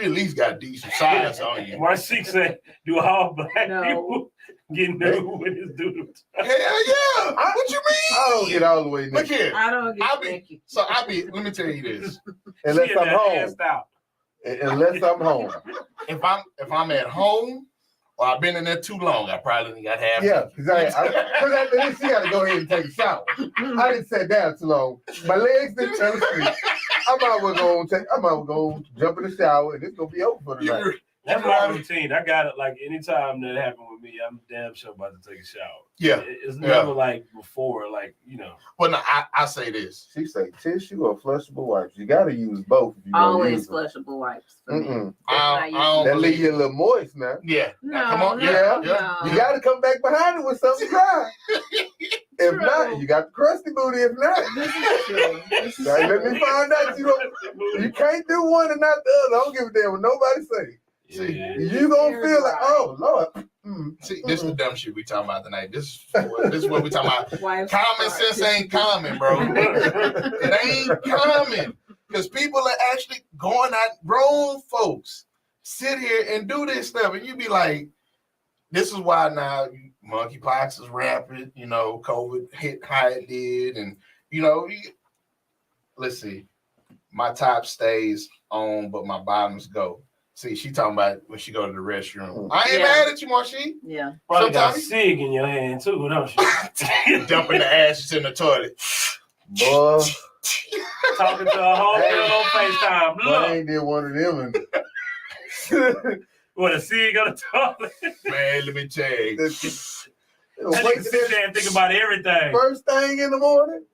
[SPEAKER 2] at least got decent size on you.
[SPEAKER 1] My chick said, do all black
[SPEAKER 4] No.
[SPEAKER 1] people get nude with his doodle?
[SPEAKER 2] Hell yeah. What you mean?
[SPEAKER 3] I don't get all the way
[SPEAKER 2] Look
[SPEAKER 3] there.
[SPEAKER 2] here.
[SPEAKER 4] I don't
[SPEAKER 2] I'll
[SPEAKER 4] get
[SPEAKER 2] be-
[SPEAKER 4] thank you.
[SPEAKER 2] So let me tell you this.
[SPEAKER 3] Unless
[SPEAKER 1] She
[SPEAKER 3] I'm
[SPEAKER 1] had
[SPEAKER 3] home.
[SPEAKER 1] asked out.
[SPEAKER 3] Unless I'm home.
[SPEAKER 2] If I'm at home or I've been in there too long, I probably only got half.
[SPEAKER 3] Yeah, because after this, you got to go ahead and take a shower. I didn't sit down too long. My legs didn't fell asleep. I might well go jump in the shower and it's gonna be over for the night.
[SPEAKER 1] That's my routine. I got it like anytime that happened with me, I'm damn sure about to take a shower.
[SPEAKER 2] Yeah.
[SPEAKER 1] It's never like before, like,
[SPEAKER 2] Well, no, I say this.
[SPEAKER 3] She say tissue or flushable wipes. You got to use both. If you gonna
[SPEAKER 4] Always
[SPEAKER 3] use them.
[SPEAKER 4] flushable wipes. For me.
[SPEAKER 3] Mm-mm.
[SPEAKER 2] I
[SPEAKER 3] That
[SPEAKER 2] don't
[SPEAKER 3] leave you a
[SPEAKER 2] believe.
[SPEAKER 3] little moist now.
[SPEAKER 2] Yeah.
[SPEAKER 4] No,
[SPEAKER 2] Come on.
[SPEAKER 4] no,
[SPEAKER 2] Yeah.
[SPEAKER 4] no.
[SPEAKER 3] You got to come back behind it with something dry. If
[SPEAKER 4] True.
[SPEAKER 3] not, you got the crusty booty. If not,
[SPEAKER 4] This is true. This is
[SPEAKER 3] let
[SPEAKER 4] true.
[SPEAKER 3] me find out you can't do one and not the other. I don't give a damn what nobody say.
[SPEAKER 1] Yeah.
[SPEAKER 3] You gonna feel like, oh Lord.
[SPEAKER 2] See, this is the dumb shit we talking about tonight. This is what we talking about.
[SPEAKER 4] Wives
[SPEAKER 2] Common
[SPEAKER 4] are
[SPEAKER 2] sense
[SPEAKER 4] tissue
[SPEAKER 2] ain't common, bro. It ain't common. Because people are actually going out, grown folks sit here and do this stuff. And you be like, this is why now monkeypox is rampant, COVID hit how it did. And, let's see, my top stays on, but my bottoms go. See, she talking about when she go to the restroom. I ain't
[SPEAKER 4] Yeah.
[SPEAKER 2] mad at you, Marcy.
[SPEAKER 4] Yeah.
[SPEAKER 1] Probably got
[SPEAKER 2] Sometimes-
[SPEAKER 1] SIG in your hand too, don't you?
[SPEAKER 2] Dumping the ashes in the toilet.
[SPEAKER 3] Boy,
[SPEAKER 1] Talking to a whole girl on FaceTime.
[SPEAKER 3] boy, I
[SPEAKER 1] Look,
[SPEAKER 3] ain't did one of them. And
[SPEAKER 1] what a SIG on the toilet.
[SPEAKER 2] Man, let me tell you.
[SPEAKER 1] I can sit there and think about everything.
[SPEAKER 3] First thing in the morning,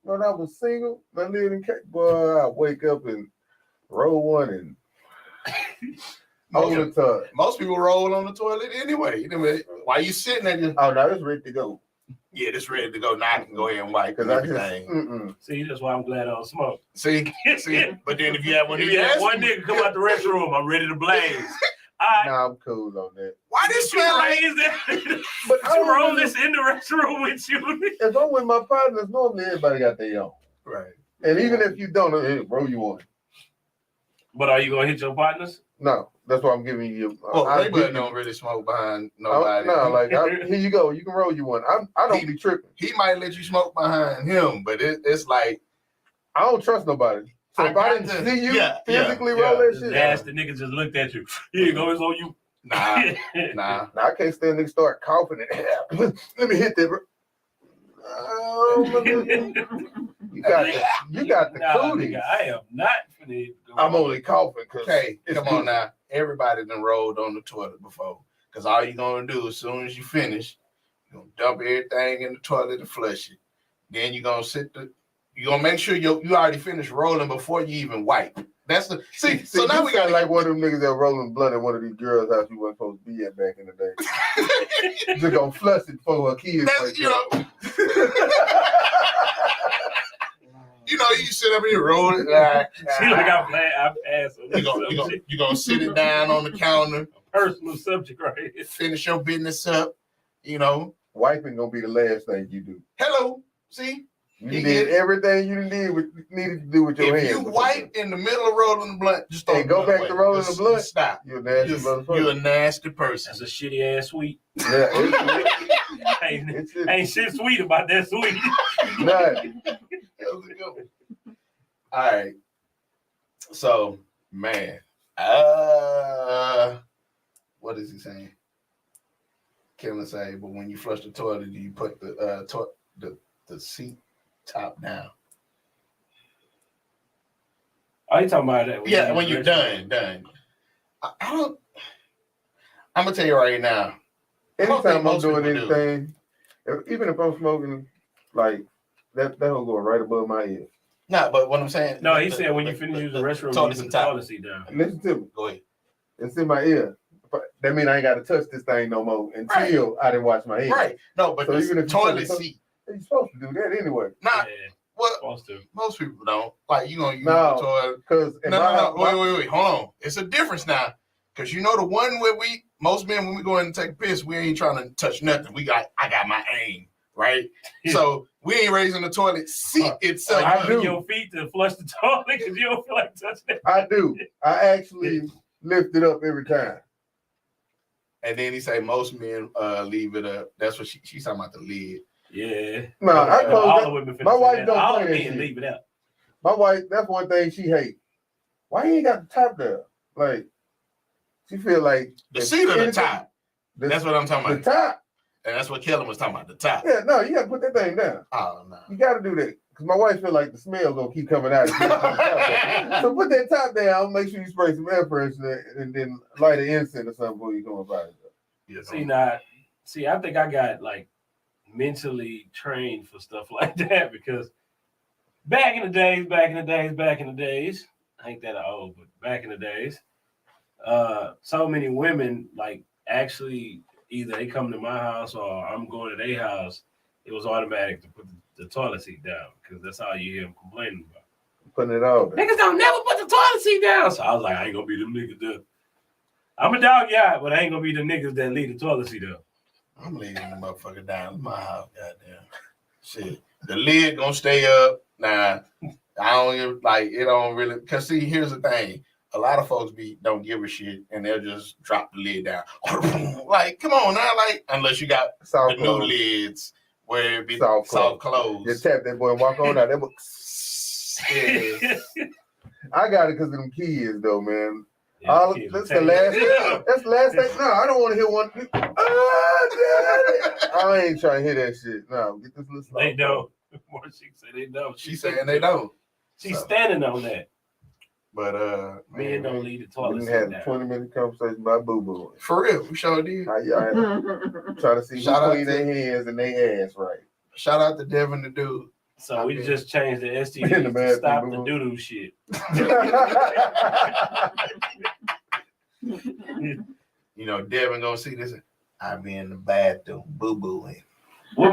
[SPEAKER 3] when I was single, I lived in Cape. Boy, I wake up and roll one and hold the tub.
[SPEAKER 2] Most people roll on the toilet anyway. Why you sitting there?
[SPEAKER 3] Oh no, it's ready to go.
[SPEAKER 2] Yeah, this ready to go. Now I can go ahead and wipe
[SPEAKER 3] Cause
[SPEAKER 2] everything.
[SPEAKER 1] See, that's why I'm glad I don't smoke.
[SPEAKER 2] See. But then if you have one of
[SPEAKER 1] If
[SPEAKER 2] these
[SPEAKER 1] you have
[SPEAKER 2] ass
[SPEAKER 1] one nigga come out the restroom, I'm ready to blaze.
[SPEAKER 3] Nah, I'm cool on that.
[SPEAKER 2] Why this smell like?
[SPEAKER 1] raise that?
[SPEAKER 3] But I
[SPEAKER 1] To
[SPEAKER 3] don't
[SPEAKER 1] roll
[SPEAKER 3] really-
[SPEAKER 1] this in the restroom with you.
[SPEAKER 3] If I'm with my partners, normally everybody got their own.
[SPEAKER 2] Right.
[SPEAKER 3] And even if you don't, hey, bro, you want.
[SPEAKER 1] But are you gonna hit your partners?
[SPEAKER 3] No, that's why I'm giving you.
[SPEAKER 2] Well,
[SPEAKER 3] I'll
[SPEAKER 2] Ray
[SPEAKER 3] give you-
[SPEAKER 2] don't really smoke behind
[SPEAKER 3] No,
[SPEAKER 2] nobody.
[SPEAKER 3] here you go. You can roll you one. I don't be tripping.
[SPEAKER 2] He might let you smoke behind him, but it's like
[SPEAKER 3] I don't trust nobody. So
[SPEAKER 2] I
[SPEAKER 3] if I
[SPEAKER 2] got
[SPEAKER 3] didn't
[SPEAKER 2] to-
[SPEAKER 3] see you
[SPEAKER 2] yeah,
[SPEAKER 3] physically
[SPEAKER 2] yeah,
[SPEAKER 3] roll that
[SPEAKER 1] This
[SPEAKER 3] shit,
[SPEAKER 1] nasty nigga just looked at you. Here you go, it's on you.
[SPEAKER 2] nah.
[SPEAKER 3] nah, I can't stand niggas start coughing and let me hit that. Bro. Oh, you got the
[SPEAKER 1] Nah,
[SPEAKER 3] cooties.
[SPEAKER 1] nigga, I am not finna go.
[SPEAKER 3] I'm only coughing because
[SPEAKER 2] Okay, come on now. Everybody done rolled on the toilet before. Cause all you gonna do as soon as you finish, you're gonna dump everything in the toilet and flush it. Then you're gonna make sure you already finished rolling before you even wipe. That's the see. So now we got
[SPEAKER 3] like one of them niggas that rolling blunt at one of these girls' house you wasn't supposed to be at back in the day. Just gonna flush it for her kids.
[SPEAKER 2] that's you sit up here roll it.
[SPEAKER 1] See, like I'm glad I passed on this.
[SPEAKER 2] You gonna sit it down on the counter,
[SPEAKER 1] Personal subject right here.
[SPEAKER 2] finish your business up.
[SPEAKER 3] Wiping gonna be the last thing you do.
[SPEAKER 2] Hello, see.
[SPEAKER 3] You
[SPEAKER 2] You
[SPEAKER 3] did
[SPEAKER 2] get-
[SPEAKER 3] everything you needed to do with your
[SPEAKER 2] If
[SPEAKER 3] hands.
[SPEAKER 2] you wipe in the middle of rolling the blunt, just
[SPEAKER 3] And go back
[SPEAKER 2] away.
[SPEAKER 3] to rolling the
[SPEAKER 2] Just
[SPEAKER 3] blunt?
[SPEAKER 2] Stop.
[SPEAKER 3] You're a nasty
[SPEAKER 2] You're
[SPEAKER 3] motherfucker.
[SPEAKER 2] a nasty person.
[SPEAKER 1] That's a shitty ass sweet.
[SPEAKER 3] Yeah,
[SPEAKER 1] Ain't,
[SPEAKER 3] it's
[SPEAKER 1] ain't shit sweet about that sweet.
[SPEAKER 3] nothing.
[SPEAKER 2] All right. So, man, what is he saying? Kevin say, but when you flush the toilet, do you put the seat top down?
[SPEAKER 1] Are you talking about that?
[SPEAKER 2] Yeah, when you're done. I don't. I'm gonna tell you right now. I don't think
[SPEAKER 3] Anytime I'm
[SPEAKER 2] most
[SPEAKER 3] doing
[SPEAKER 2] people do.
[SPEAKER 3] anything, even if I'm smoking, like that will go right above my head.
[SPEAKER 2] No, but what I'm saying.
[SPEAKER 1] No, he said when you finish using the restroom, you
[SPEAKER 2] toilet
[SPEAKER 1] put
[SPEAKER 2] seat
[SPEAKER 1] the
[SPEAKER 2] top.
[SPEAKER 1] toilet seat down.
[SPEAKER 3] Listen to me.
[SPEAKER 2] Go ahead.
[SPEAKER 3] It's in my ear. That means I ain't got to touch this thing no more until I didn't wash my hands.
[SPEAKER 2] Right. No, but
[SPEAKER 3] So even
[SPEAKER 2] the
[SPEAKER 3] if you
[SPEAKER 2] toilet
[SPEAKER 3] put the-
[SPEAKER 2] seat.
[SPEAKER 3] You're supposed to do that anyway.
[SPEAKER 2] Nah.
[SPEAKER 1] Yeah,
[SPEAKER 2] Well,
[SPEAKER 1] supposed to.
[SPEAKER 2] most people don't. Like you gonna use
[SPEAKER 3] No.
[SPEAKER 2] the toilet.
[SPEAKER 3] Because
[SPEAKER 2] No. Wait. Hold on. It's a difference now. Cause you know the one where most men when we go in and take a piss, we ain't trying to touch nothing. I got my aim, right? So we ain't raising the toilet seat itself.
[SPEAKER 3] I
[SPEAKER 1] I
[SPEAKER 3] do.
[SPEAKER 1] do your feet to flush the toilet because you don't feel like touching it.
[SPEAKER 3] I do. I actually lift it up every time.
[SPEAKER 2] And then he say most men leave it up. That's what she's talking about, the lid.
[SPEAKER 1] Yeah.
[SPEAKER 3] No, I
[SPEAKER 2] Yeah,
[SPEAKER 3] close
[SPEAKER 1] All
[SPEAKER 3] that.
[SPEAKER 1] the women finna
[SPEAKER 3] My
[SPEAKER 1] say
[SPEAKER 3] wife
[SPEAKER 1] that.
[SPEAKER 3] don't
[SPEAKER 1] All
[SPEAKER 3] play
[SPEAKER 1] the
[SPEAKER 3] that
[SPEAKER 1] men
[SPEAKER 3] shit.
[SPEAKER 1] leave it out.
[SPEAKER 3] My wife, that's one thing she hates. Why you ain't got the top there? Like, she feel like
[SPEAKER 2] The seat or the top.
[SPEAKER 3] The,
[SPEAKER 2] That's what I'm talking
[SPEAKER 3] the
[SPEAKER 2] about.
[SPEAKER 3] top.
[SPEAKER 2] And that's what Kellen was talking about, the top.
[SPEAKER 3] Yeah, no, you gotta put that thing down.
[SPEAKER 2] Oh no.
[SPEAKER 3] You gotta do that. Cause my wife feel like the smell gonna keep coming out. So put that top down, make sure you spray some air freshener and then light an incense or something before you go about it.
[SPEAKER 2] Yeah,
[SPEAKER 1] See, I think I got like mentally trained for stuff like that because back in the days, I ain't that old, but back in the days, so many women like actually either they come to my house or I'm going to their house. It was automatic to put the toilet seat down because that's all you hear them complaining about.
[SPEAKER 3] Putting it all down.
[SPEAKER 1] Niggas don't never put the toilet seat down. So I was like, I ain't gonna be them niggas there. I'm a dog, yeah, but I ain't gonna be the niggas that leave the toilet seat up.
[SPEAKER 2] I'm leaving the motherfucker down in my house, goddamn. Shit. The lid gonna stay up. Nah, I don't give it don't really cause see, here's the thing. A lot of folks don't give a shit and they'll just drop the lid down. Like, come on now, like unless you got
[SPEAKER 3] Soft
[SPEAKER 2] the new
[SPEAKER 3] close.
[SPEAKER 2] lids where it be
[SPEAKER 3] Soft
[SPEAKER 2] soft
[SPEAKER 3] close.
[SPEAKER 2] close.
[SPEAKER 3] You tap that boy and walk on out. That boy,
[SPEAKER 2] Yeah.
[SPEAKER 3] I got it because of them kids though, man.
[SPEAKER 1] Yeah, kids
[SPEAKER 3] That's
[SPEAKER 1] will
[SPEAKER 3] the
[SPEAKER 1] tell
[SPEAKER 3] last.
[SPEAKER 1] you.
[SPEAKER 3] That's the last thing. No, I don't want to hear one. I ain't trying to hear that shit. No, get this little.
[SPEAKER 1] They don't. More she say they don't.
[SPEAKER 2] She's saying they don't.
[SPEAKER 1] She's
[SPEAKER 2] So.
[SPEAKER 1] standing on that.
[SPEAKER 2] But
[SPEAKER 1] Men don't leave the
[SPEAKER 3] We
[SPEAKER 1] toilet
[SPEAKER 3] done
[SPEAKER 1] seat
[SPEAKER 3] had a
[SPEAKER 1] down.
[SPEAKER 3] 20-minute conversation about boo boo.
[SPEAKER 2] for real, we sure did.
[SPEAKER 3] How y'all trying to see
[SPEAKER 2] Shout
[SPEAKER 3] who
[SPEAKER 2] out
[SPEAKER 3] clean
[SPEAKER 2] to-
[SPEAKER 3] their hands and their ass right?
[SPEAKER 2] Shout out to Devin the dude.
[SPEAKER 1] So we just changed the
[SPEAKER 3] In the
[SPEAKER 1] STDs to
[SPEAKER 3] bathroom,
[SPEAKER 1] stop the
[SPEAKER 3] boo-boo.
[SPEAKER 1] doo-doo shit.
[SPEAKER 2] You know, Devin gonna see this. I be in the bathroom, boo booing.
[SPEAKER 1] What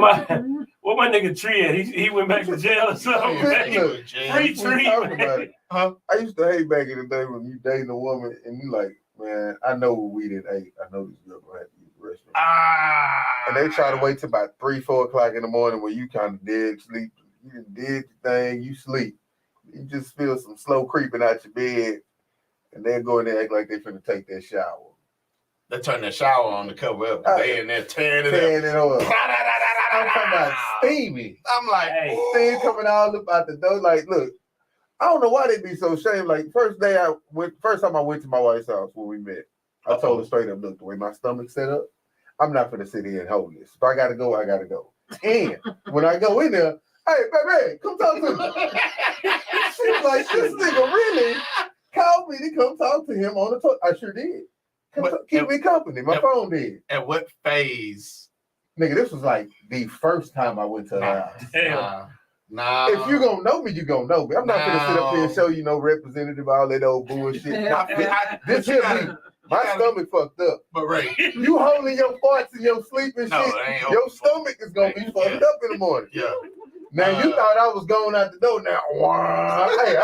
[SPEAKER 1] my nigga Tree at? He went back to jail or something.
[SPEAKER 3] Look,
[SPEAKER 1] Free
[SPEAKER 3] we talking about
[SPEAKER 1] treatment.
[SPEAKER 3] it. I used to hate back in the day when you dating a woman and you like, man, I know what we didn't eat. I know this girl gonna have to use the restroom. And they try to
[SPEAKER 2] Ah.
[SPEAKER 3] wait till about 3-4 o'clock in the morning when you kind of dead sleep. You done did the thing, you sleep. You just feel some slow creeping out your bed, and they'll go in there and act like they finna take that shower.
[SPEAKER 2] They turn the shower on to cover up. They in there tearing it
[SPEAKER 3] Tearing
[SPEAKER 2] up.
[SPEAKER 3] it up. I'm talking about steamy.
[SPEAKER 2] I'm like,
[SPEAKER 1] Hey.
[SPEAKER 3] Steam coming all up out the door. Like, look, I don't know why they be so ashamed. Like, first time I went to my wife's house when we met, I told her straight up, look, the way my stomach's set up, I'm not gonna sit here and hold this. If I gotta go, I gotta go. And when I go in there, hey, baby, come talk to me. She was like, this nigga really called me to come talk to him on the toilet. I sure did. Keep me company. My phone did.
[SPEAKER 2] at what phase?
[SPEAKER 3] Nigga, this was like the first time I went to her house.
[SPEAKER 1] Damn.
[SPEAKER 2] Nah.
[SPEAKER 3] If you gonna know me, you gonna know me. I'm not gonna sit up here and show you no representative, all that old bullshit. This here me. My stomach fucked up.
[SPEAKER 2] But Ray,
[SPEAKER 3] You holding your farts and your sleep and
[SPEAKER 2] no,
[SPEAKER 3] shit.
[SPEAKER 2] it ain't
[SPEAKER 3] Your stomach is gonna be fucked up in the morning.
[SPEAKER 2] yeah.
[SPEAKER 3] Now you thought I was going out the door. Now, hey,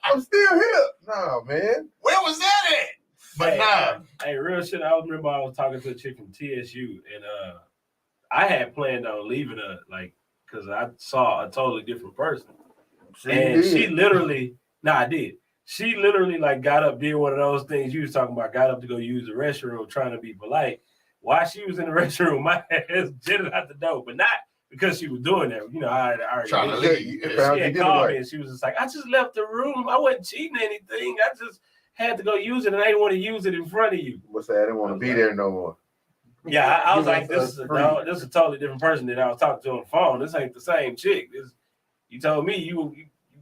[SPEAKER 3] I'm still here. Nah, man.
[SPEAKER 2] Where was that at? But nah.
[SPEAKER 1] Hey, real shit. I remember I was talking to a chick from TSU, and I had planned on leaving her, like, because I saw a totally different person. She literally, I did. She literally, like, got up, did one of those things you was talking about, got up to go use the restroom, trying to be polite. While she was in the restroom, my ass jetted out the door, but not because she was doing that. You know, I already
[SPEAKER 2] Trying to
[SPEAKER 1] knew.
[SPEAKER 2] leave.
[SPEAKER 1] She had called me, and she was just like, I just left the room. I wasn't cheating anything. I just had to go use it, and I didn't want to use it in front of you.
[SPEAKER 3] What's that? I didn't want to be there no more.
[SPEAKER 1] Yeah, I was
[SPEAKER 3] Give
[SPEAKER 1] like,
[SPEAKER 3] us
[SPEAKER 1] this is a totally different person that I was talking to on the phone. This ain't the same chick. You told me you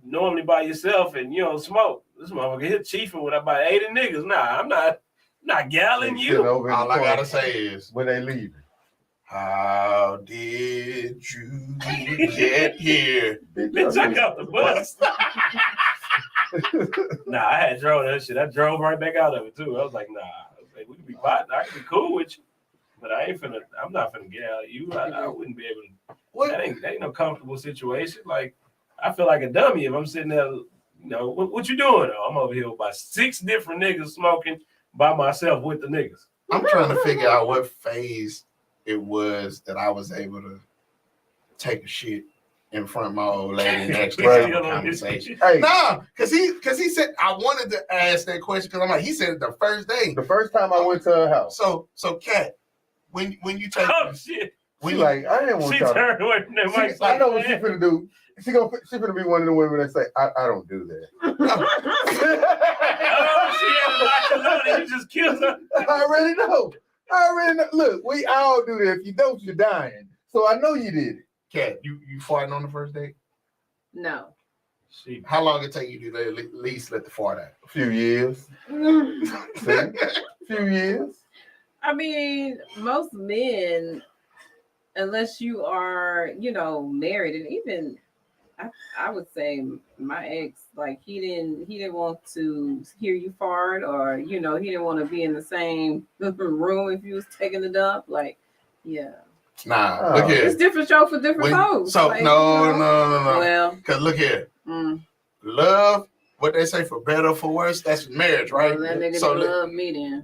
[SPEAKER 1] normally by yourself and you don't smoke. This motherfucker here chiefing with about 80 niggas. Nah, I'm not galling you.
[SPEAKER 3] All
[SPEAKER 2] All I gotta say is,
[SPEAKER 3] when they leave.
[SPEAKER 2] how did you get here?
[SPEAKER 1] Bitch, I got the bus. Nah, I had drove that shit. I drove right back out of it too. I was like, nah. I was like, we can be partners. I can be cool with you, but I'm not finna gal you. I wouldn't be able to. That ain't no comfortable situation. Like, I feel like a dummy if I'm sitting there. You know, what you doing? I'm over here with about 6 different niggas smoking by myself with the niggas.
[SPEAKER 2] I'm trying to figure out what phase it was that I was able to take a shit in front of my old lady and actually have a conversation.
[SPEAKER 3] Hey,
[SPEAKER 2] No, because he said I wanted to ask that question because I'm like, he said it the first day.
[SPEAKER 3] the first time I went to her house,
[SPEAKER 2] So Kat, when you take
[SPEAKER 1] Oh shit!
[SPEAKER 3] she like, I didn't want
[SPEAKER 1] She
[SPEAKER 3] y'all.
[SPEAKER 1] turned away from that mic.
[SPEAKER 3] I know what she finna do. She finna be one of the women that say, I don't do that.
[SPEAKER 1] Oh, she had a lock of load and you just killed her.
[SPEAKER 3] I already know. Look, we all do that. If you don't, you're dying. So I know you did it.
[SPEAKER 2] Kat, you farting on the first date?
[SPEAKER 4] No.
[SPEAKER 2] How long it take you to at least let the fart out?
[SPEAKER 3] A few years. See? A few years.
[SPEAKER 4] I mean, most men, unless you are, married, and even I would say my ex, like he didn't want to hear you fart, or he didn't want to be in the same room if you was taking the dump. Like, yeah.
[SPEAKER 2] Nah, look here.
[SPEAKER 4] It's different show for different folks.
[SPEAKER 2] So
[SPEAKER 4] like,
[SPEAKER 2] no.
[SPEAKER 4] Well,
[SPEAKER 2] because look here, love. What they say for better or for worse, that's marriage, right?
[SPEAKER 4] Well, that nigga
[SPEAKER 2] So
[SPEAKER 4] love me then.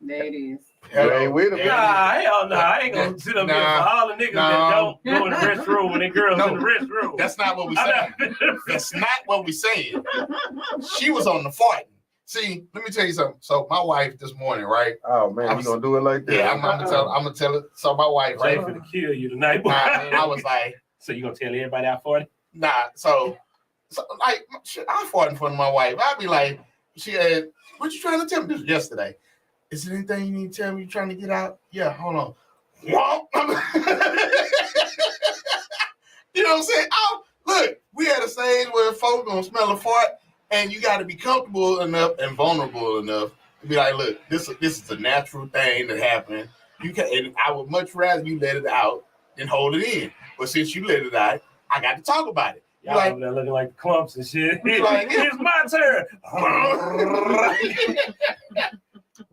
[SPEAKER 4] There it is.
[SPEAKER 3] You ain't with him.
[SPEAKER 1] Nah, hell no. I ain't gonna sit up here for all the niggas that don't go in the restroom when they girls in the restroom.
[SPEAKER 2] That's not what we saying. That's not what we saying. She was on the farting. See, let me tell you something. So my wife this morning, right?
[SPEAKER 3] Oh man, you gonna do it like that?
[SPEAKER 2] Yeah, I'm gonna tell it. So my wife,
[SPEAKER 1] Jay
[SPEAKER 2] right?
[SPEAKER 1] finna kill you tonight.
[SPEAKER 2] I was like,
[SPEAKER 1] so you gonna tell everybody I farted?
[SPEAKER 2] nah. So like, shit, I fought in front of my wife. I'd be like, she had, what you trying to tell me? This was yesterday. Is there anything you need to tell me? You trying to get out? Yeah, hold on. You know what I'm saying? Oh, look, we at a stage where folks gonna smell a fart, and you got to be comfortable enough and vulnerable enough to be like, look, this is a natural thing that happened. You can, and I would much rather you let it out than hold it in. But since you let it out, I got to talk about it.
[SPEAKER 1] Y'all over there looking like clumps and shit.
[SPEAKER 2] Like,
[SPEAKER 1] it's my turn.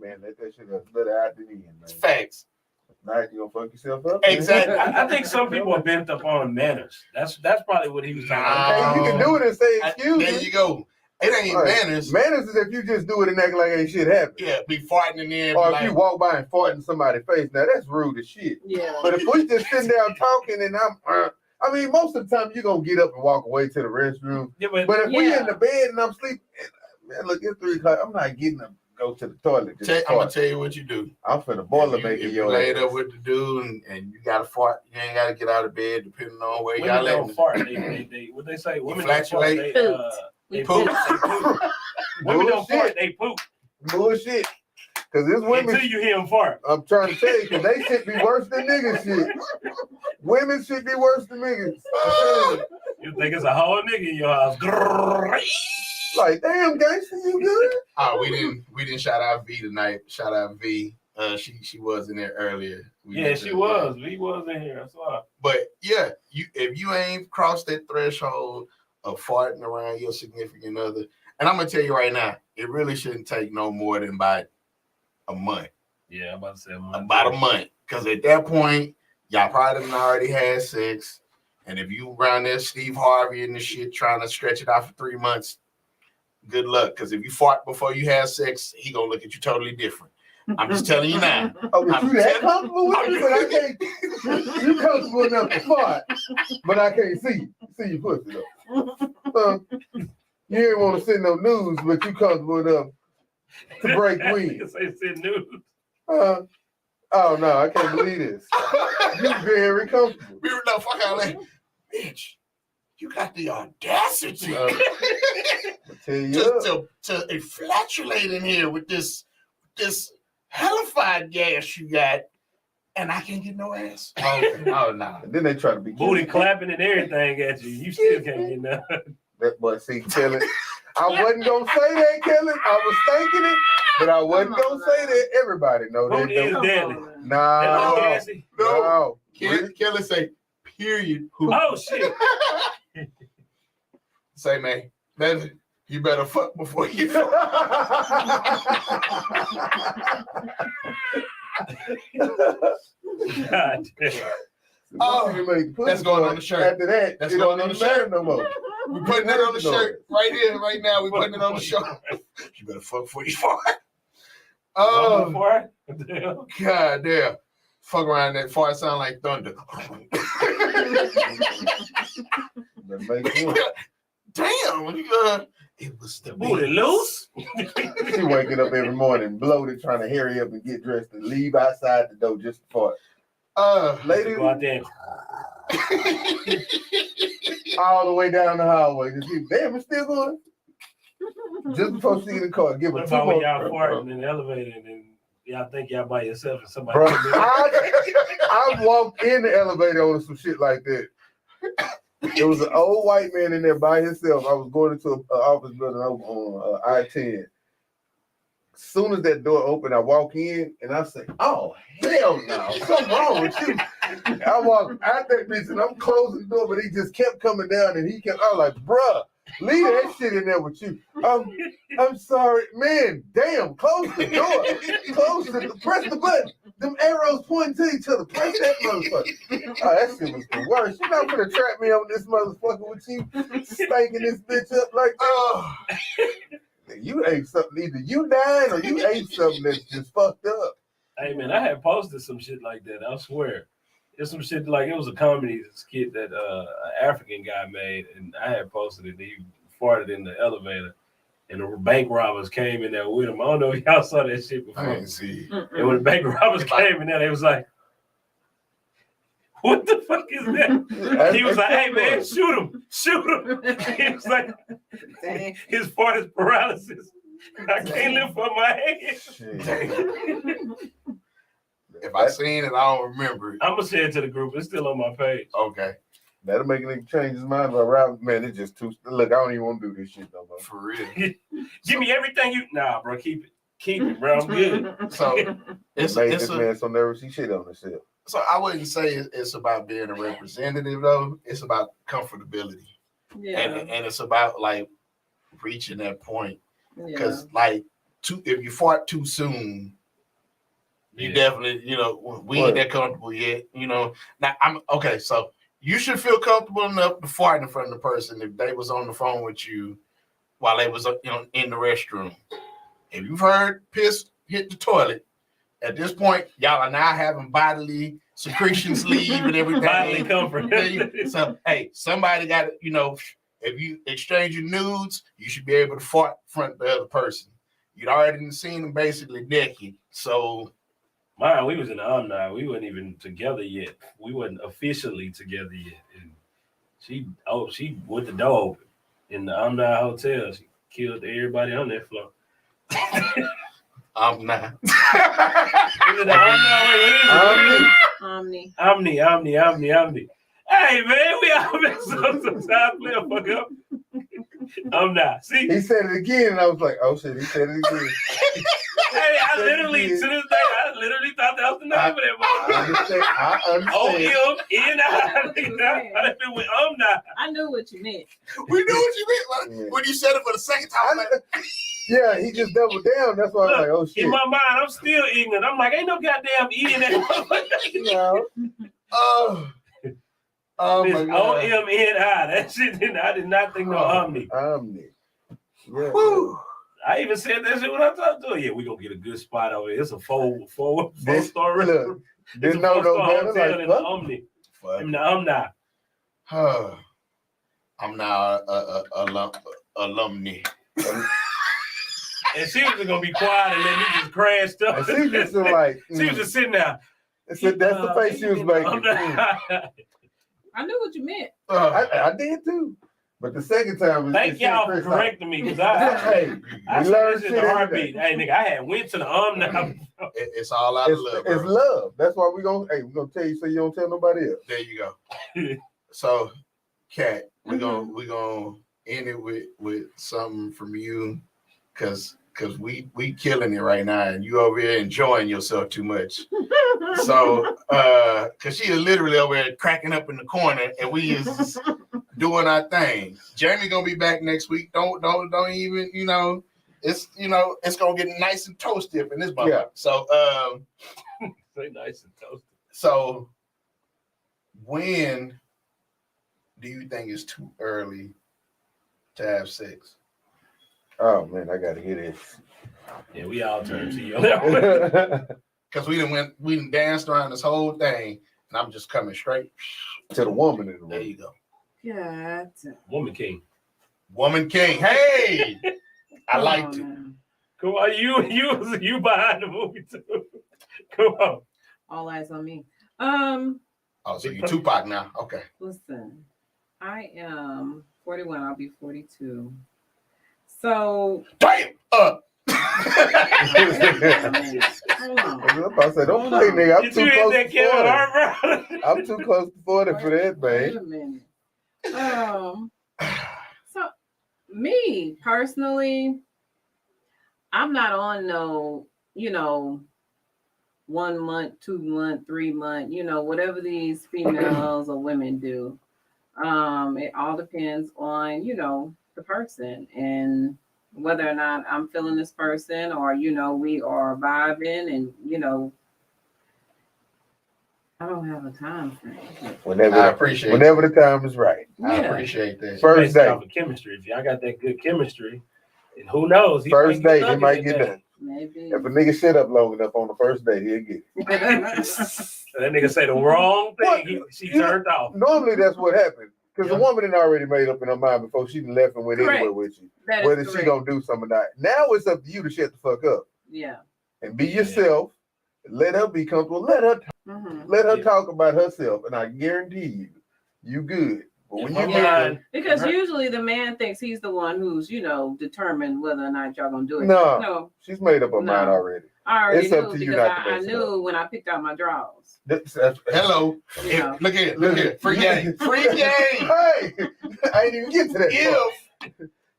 [SPEAKER 3] Man, let that shit up. Let it out the end, man.
[SPEAKER 2] Facts.
[SPEAKER 3] Now you gonna fuck yourself up?
[SPEAKER 2] Exactly.
[SPEAKER 1] I think some people are bent up on manners. That's probably what he was talking
[SPEAKER 3] Hey,
[SPEAKER 1] about.
[SPEAKER 3] you can do it and say excuse
[SPEAKER 2] There
[SPEAKER 3] me.
[SPEAKER 2] you go.
[SPEAKER 6] It ain't
[SPEAKER 3] Right.
[SPEAKER 6] manners.
[SPEAKER 3] Manners is if you just do it and act like ain't shit happened.
[SPEAKER 6] Yeah, be farting in there.
[SPEAKER 3] Or if
[SPEAKER 6] Like,
[SPEAKER 3] you walk by and fart in somebody's face, now that's rude as shit.
[SPEAKER 4] Yeah.
[SPEAKER 3] But if we just sitting down talking and I mean, most of the time you're gonna get up and walk away to the restroom.
[SPEAKER 1] Yeah,
[SPEAKER 3] But if we
[SPEAKER 4] Yeah.
[SPEAKER 3] in the bed and I'm sleeping, man, look, it's 3 o'clock. I'm not getting up, go to the toilet. Just
[SPEAKER 6] I'm gonna
[SPEAKER 3] fart.
[SPEAKER 6] tell you what you do.
[SPEAKER 3] I'm finna boiler
[SPEAKER 6] If
[SPEAKER 3] making
[SPEAKER 6] you
[SPEAKER 3] your
[SPEAKER 6] laid
[SPEAKER 3] ass.
[SPEAKER 6] up with the dude and you got to fart, you ain't got to get out of bed depending on where
[SPEAKER 1] women
[SPEAKER 6] y'all
[SPEAKER 1] don't
[SPEAKER 6] at.
[SPEAKER 1] fart. They what they say? Women don't fart.
[SPEAKER 6] flatulate.
[SPEAKER 1] They
[SPEAKER 6] Poop.
[SPEAKER 1] poop. Women don't fart. They poop.
[SPEAKER 3] Bullshit. Cause this women,
[SPEAKER 1] Until you hear them fart.
[SPEAKER 3] I'm trying to tell you, cause they should be worse than niggas shit. Women should be worse than niggas.
[SPEAKER 1] You think it's a whole nigga in your house?
[SPEAKER 3] Like, damn, gangster, you good?
[SPEAKER 6] Oh, we didn't shout out V tonight. Shout out V. She was in there earlier.
[SPEAKER 1] Yeah, she was. We was in here. I saw her.
[SPEAKER 6] But yeah, if you ain't crossed that threshold of farting around your significant other, and I'm gonna tell you right now, it really shouldn't take no more than about a month.
[SPEAKER 1] Yeah, I'm about to say a month.
[SPEAKER 6] About a month, because at that point, y'all probably done already had sex, and if you around there, Steve Harvey and the shit, trying to stretch it out for 3 months, good luck. Because if you fart before you have sex, he gonna look at you totally different. I'm just telling you now.
[SPEAKER 3] Oh, but you that comfortable with me, but I can't. You comfortable enough to fart, but I can't see you pussy though. You ain't want to send no news, but you comfortable enough to break wind.
[SPEAKER 1] Say send news.
[SPEAKER 3] Oh no, I can't believe this. You very comfortable.
[SPEAKER 6] No, fuck out that. Bitch, you got the audacity
[SPEAKER 3] I tell you,
[SPEAKER 6] to flatulate in here with this hellified gas you got, and I can't get no ass. Oh no.
[SPEAKER 3] and then they try to be
[SPEAKER 1] Booty clapping and everything at you. You still can't get nothing.
[SPEAKER 3] That boy, see, Kelly. I wasn't gonna say that, Kelly. I was thinking it, but I wasn't gonna say that. Everybody know that.
[SPEAKER 1] Booty is deadly.
[SPEAKER 3] Nah,
[SPEAKER 1] That's
[SPEAKER 3] no.
[SPEAKER 6] Kelly say, period. Who?
[SPEAKER 1] Oh shit.
[SPEAKER 6] Say, man, then you better fuck before you fuck.
[SPEAKER 1] God damn.
[SPEAKER 6] Oh, that's going on the shirt.
[SPEAKER 3] After that,
[SPEAKER 6] That's
[SPEAKER 3] it
[SPEAKER 6] going
[SPEAKER 3] don't
[SPEAKER 6] on the
[SPEAKER 3] even matter
[SPEAKER 6] shirt.
[SPEAKER 3] no more.
[SPEAKER 6] We're putting it on the shirt right here, right now. We're putting it on the shirt. You better fuck before you fart. Oh,
[SPEAKER 1] Damn.
[SPEAKER 6] God damn. Fuck around that fart sound like thunder. Damn. It was the
[SPEAKER 1] Booty loose.
[SPEAKER 3] She waking up every morning, bloated, trying to hurry up and get dressed and leave outside the door just to fart. Lady,
[SPEAKER 1] Go out there.
[SPEAKER 3] all the way down the hallway. Just see, damn, it's still going. Just before she get in the car, give her
[SPEAKER 1] What
[SPEAKER 3] 2
[SPEAKER 1] about when
[SPEAKER 3] more.
[SPEAKER 1] y'all farting in the elevator and then y'all think y'all by yourself and somebody
[SPEAKER 3] Bro,
[SPEAKER 1] come in?
[SPEAKER 3] I walked in the elevator on some shit like that. There was an old white man in there by himself. I was going into an office building over on I-10. As soon as that door opened, I walk in and I say, "Oh hell no, something wrong with you." I walk out that bitch and I'm closing the door, but he just kept coming down and he kept. I was like, "Bruh, leave that shit in there with you." I'm sorry, man. Damn, close the door. Press the button. Them arrows pointing to each other. Press that motherfucker. Oh, that shit was the worst. You're not gonna trap me on this motherfucker with you spanking this bitch up like that. You ate something. Either you died or you ate something that's just fucked up.
[SPEAKER 1] Hey man, I had posted some shit like that. I swear, it's some shit like it was a comedy skit that an African guy made, and I had posted it. He farted in the elevator, and the bank robbers came in there with him. I don't know if y'all saw that shit before.
[SPEAKER 6] I didn't see.
[SPEAKER 1] And when the bank robbers came in there, they was like, "What the fuck is that?" He was like, "Hey man, shoot him. He was like, his fart is paralysis. I can't lift up my head."
[SPEAKER 6] If I seen it, I don't remember it.
[SPEAKER 1] I'm gonna share it to the group. It's still on my page.
[SPEAKER 6] Okay,
[SPEAKER 3] That'll make a nigga change his mind about Rob. Man, it's just too. Look, I don't even want to do this shit no more.
[SPEAKER 6] for real.
[SPEAKER 1] Give me everything you. Nah, bro, keep it, bro. I'm good.
[SPEAKER 6] So it's
[SPEAKER 3] Made this man so nervous he shit on himself.
[SPEAKER 6] so I wouldn't say it's about being a representative though. It's about comfortability,
[SPEAKER 4] Yeah.
[SPEAKER 6] and it's about like reaching that point.
[SPEAKER 4] Yeah.
[SPEAKER 6] Because like if you fart too soon, you
[SPEAKER 1] Yeah.
[SPEAKER 6] definitely, we ain't that comfortable yet. Now I'm okay. So you should feel comfortable enough to fart in front of the person if they was on the phone with you while they was in the restroom. If you've heard piss hit the toilet, at this point, y'all are now having bodily secretions leave and everything.
[SPEAKER 1] Bodily comfort.
[SPEAKER 6] So, hey, somebody got to, if you exchange your nudes, you should be able to fart in front of the other person. You'd already seen them basically naked. So,
[SPEAKER 1] mine, we was in the Omni. We weren't even together yet. We wasn't officially together yet. And she with the door open in the Omni Hotel. She killed everybody on that floor.
[SPEAKER 6] I'm not.
[SPEAKER 1] Was it the
[SPEAKER 4] Omni.
[SPEAKER 1] Omni. Hey man, we all mess up sometimes. Play a fuck up. I'm not. See,
[SPEAKER 3] He said it again, and I was like, "Oh shit!" He said it again.
[SPEAKER 1] hey, I literally to this day, I literally thought that was the name of that motherfucker.
[SPEAKER 3] I understand.
[SPEAKER 1] I been with not.
[SPEAKER 4] I knew what you meant.
[SPEAKER 6] We knew what you meant when you said it for the second time.
[SPEAKER 3] Yeah, he just doubled down. That's why I was like, "Oh shit!"
[SPEAKER 1] In my mind, I'm still ignorant. I'm like, ain't no goddamn E in that.
[SPEAKER 3] Oh my god.
[SPEAKER 1] OMNI. That shit I did not think no Omni.
[SPEAKER 3] Omni. Yeah.
[SPEAKER 6] Woo.
[SPEAKER 1] I even said that shit when I talked to her. Yeah, we gonna get a good spot over here. It's a four star
[SPEAKER 3] Look, didn't know no better. Like,
[SPEAKER 1] in the Omni. In the Omni.
[SPEAKER 6] I'm now a alumni.
[SPEAKER 1] And she was just gonna be quiet and let me just crash stuff.
[SPEAKER 3] And she just like
[SPEAKER 1] she was just sitting there.
[SPEAKER 3] That's the face she was making.
[SPEAKER 4] I knew what you meant.
[SPEAKER 3] I did too. But the second time,
[SPEAKER 1] thank y'all for correcting me because I learned shit in a heartbeat. Hey, nigga, I had went to the Omni.
[SPEAKER 6] It's all out of love.
[SPEAKER 3] It's love. That's why we're gonna tell you so you don't tell nobody else.
[SPEAKER 6] There you go. So, Kat, we're gonna end it with something from you, cause we killing it right now, and you over here enjoying yourself too much. So, cause she is literally over here cracking up in the corner, and we is doing our thing. Jamie gonna be back next week. Don't even, it's it's gonna get nice and toasty up in this bucket. Yeah. So,
[SPEAKER 1] say nice and toasty.
[SPEAKER 6] So, when do you think it's too early to have sex?
[SPEAKER 3] Oh man, I gotta hear this.
[SPEAKER 1] Yeah, we all turn to you on that one.
[SPEAKER 6] Because we done danced around this whole thing, and I'm just coming straight
[SPEAKER 3] to the woman in the room.
[SPEAKER 6] There you go.
[SPEAKER 4] Yeah.
[SPEAKER 1] Woman king.
[SPEAKER 6] Woman king. Hey, I liked it.
[SPEAKER 1] Come on, you behind the movie too. Come on.
[SPEAKER 4] All eyes on me.
[SPEAKER 6] Oh, so you Tupac now? Okay.
[SPEAKER 4] Listen, I am 41. I'll be 42. So.
[SPEAKER 6] Damn.
[SPEAKER 3] I'm about to say, don't play, nigga. I'm too close to 40. I'm too close to 40 for that, man.
[SPEAKER 4] Wait a minute. So me personally, I'm not on no, 1 month, 2 month, 3 month, whatever these females or women do. It all depends on, the person and whether or not I'm feeling this person or, we are vibing and, I don't have a time frame.
[SPEAKER 3] Whenever the time is right.
[SPEAKER 4] Yeah.
[SPEAKER 6] I appreciate that.
[SPEAKER 3] First date.
[SPEAKER 1] Chemistry. If y'all got that good chemistry, and who knows?
[SPEAKER 3] First date, he might get done.
[SPEAKER 4] Maybe.
[SPEAKER 3] If a nigga sit up long enough on the first date, he'll get it.
[SPEAKER 1] That nigga say the wrong thing, she turned off.
[SPEAKER 3] Normally that's what happens. Because the woman had already made up in her mind before she left and went anywhere with you. Whether she gonna do something or not. Now it's up to you to shut the fuck up.
[SPEAKER 4] Yeah.
[SPEAKER 3] And be yourself. Let her be comfortable. Let her talk about herself. And I guarantee you good. But when you
[SPEAKER 4] because usually the man thinks he's the one who's, determined whether or not y'all gonna do it.
[SPEAKER 3] No. She's made up her mind already.
[SPEAKER 4] I already
[SPEAKER 3] it's up to you not to
[SPEAKER 4] I knew when I picked out my drawers.
[SPEAKER 6] Hello. Look at it. Free game. Free game.
[SPEAKER 3] Hey, I ain't even get to that.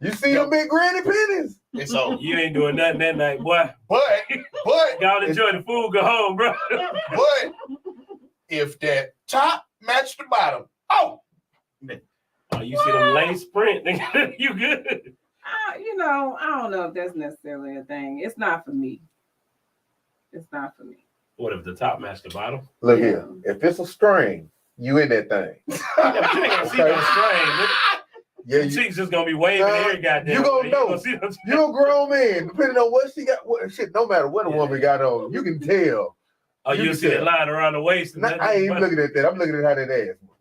[SPEAKER 3] You see them big granny pennies?
[SPEAKER 6] It's over.
[SPEAKER 1] You ain't doing nothing that night, boy.
[SPEAKER 6] But
[SPEAKER 1] y'all enjoy the food, go home, bro.
[SPEAKER 6] But if that top match the bottom,
[SPEAKER 1] you see them lace print, you good.
[SPEAKER 4] I don't know if that's necessarily a thing. It's not for me. It's not for me.
[SPEAKER 1] What if the top match the bottom?
[SPEAKER 3] Look here. If it's a string, you in that thing.
[SPEAKER 1] You ain't gonna see that string.
[SPEAKER 3] Yeah,
[SPEAKER 1] The chick's just gonna be waving every goddamn.
[SPEAKER 3] you gonna
[SPEAKER 1] way.
[SPEAKER 3] know.
[SPEAKER 1] See what I'm saying?
[SPEAKER 3] You a grown man, depending on what she got. What shit, no matter what a woman got on, you can tell.
[SPEAKER 1] Oh,
[SPEAKER 3] You
[SPEAKER 1] you
[SPEAKER 3] can
[SPEAKER 1] see that
[SPEAKER 3] tell.
[SPEAKER 1] line around the waist. And
[SPEAKER 3] I ain't even looking at that. I'm looking at how that ass moves.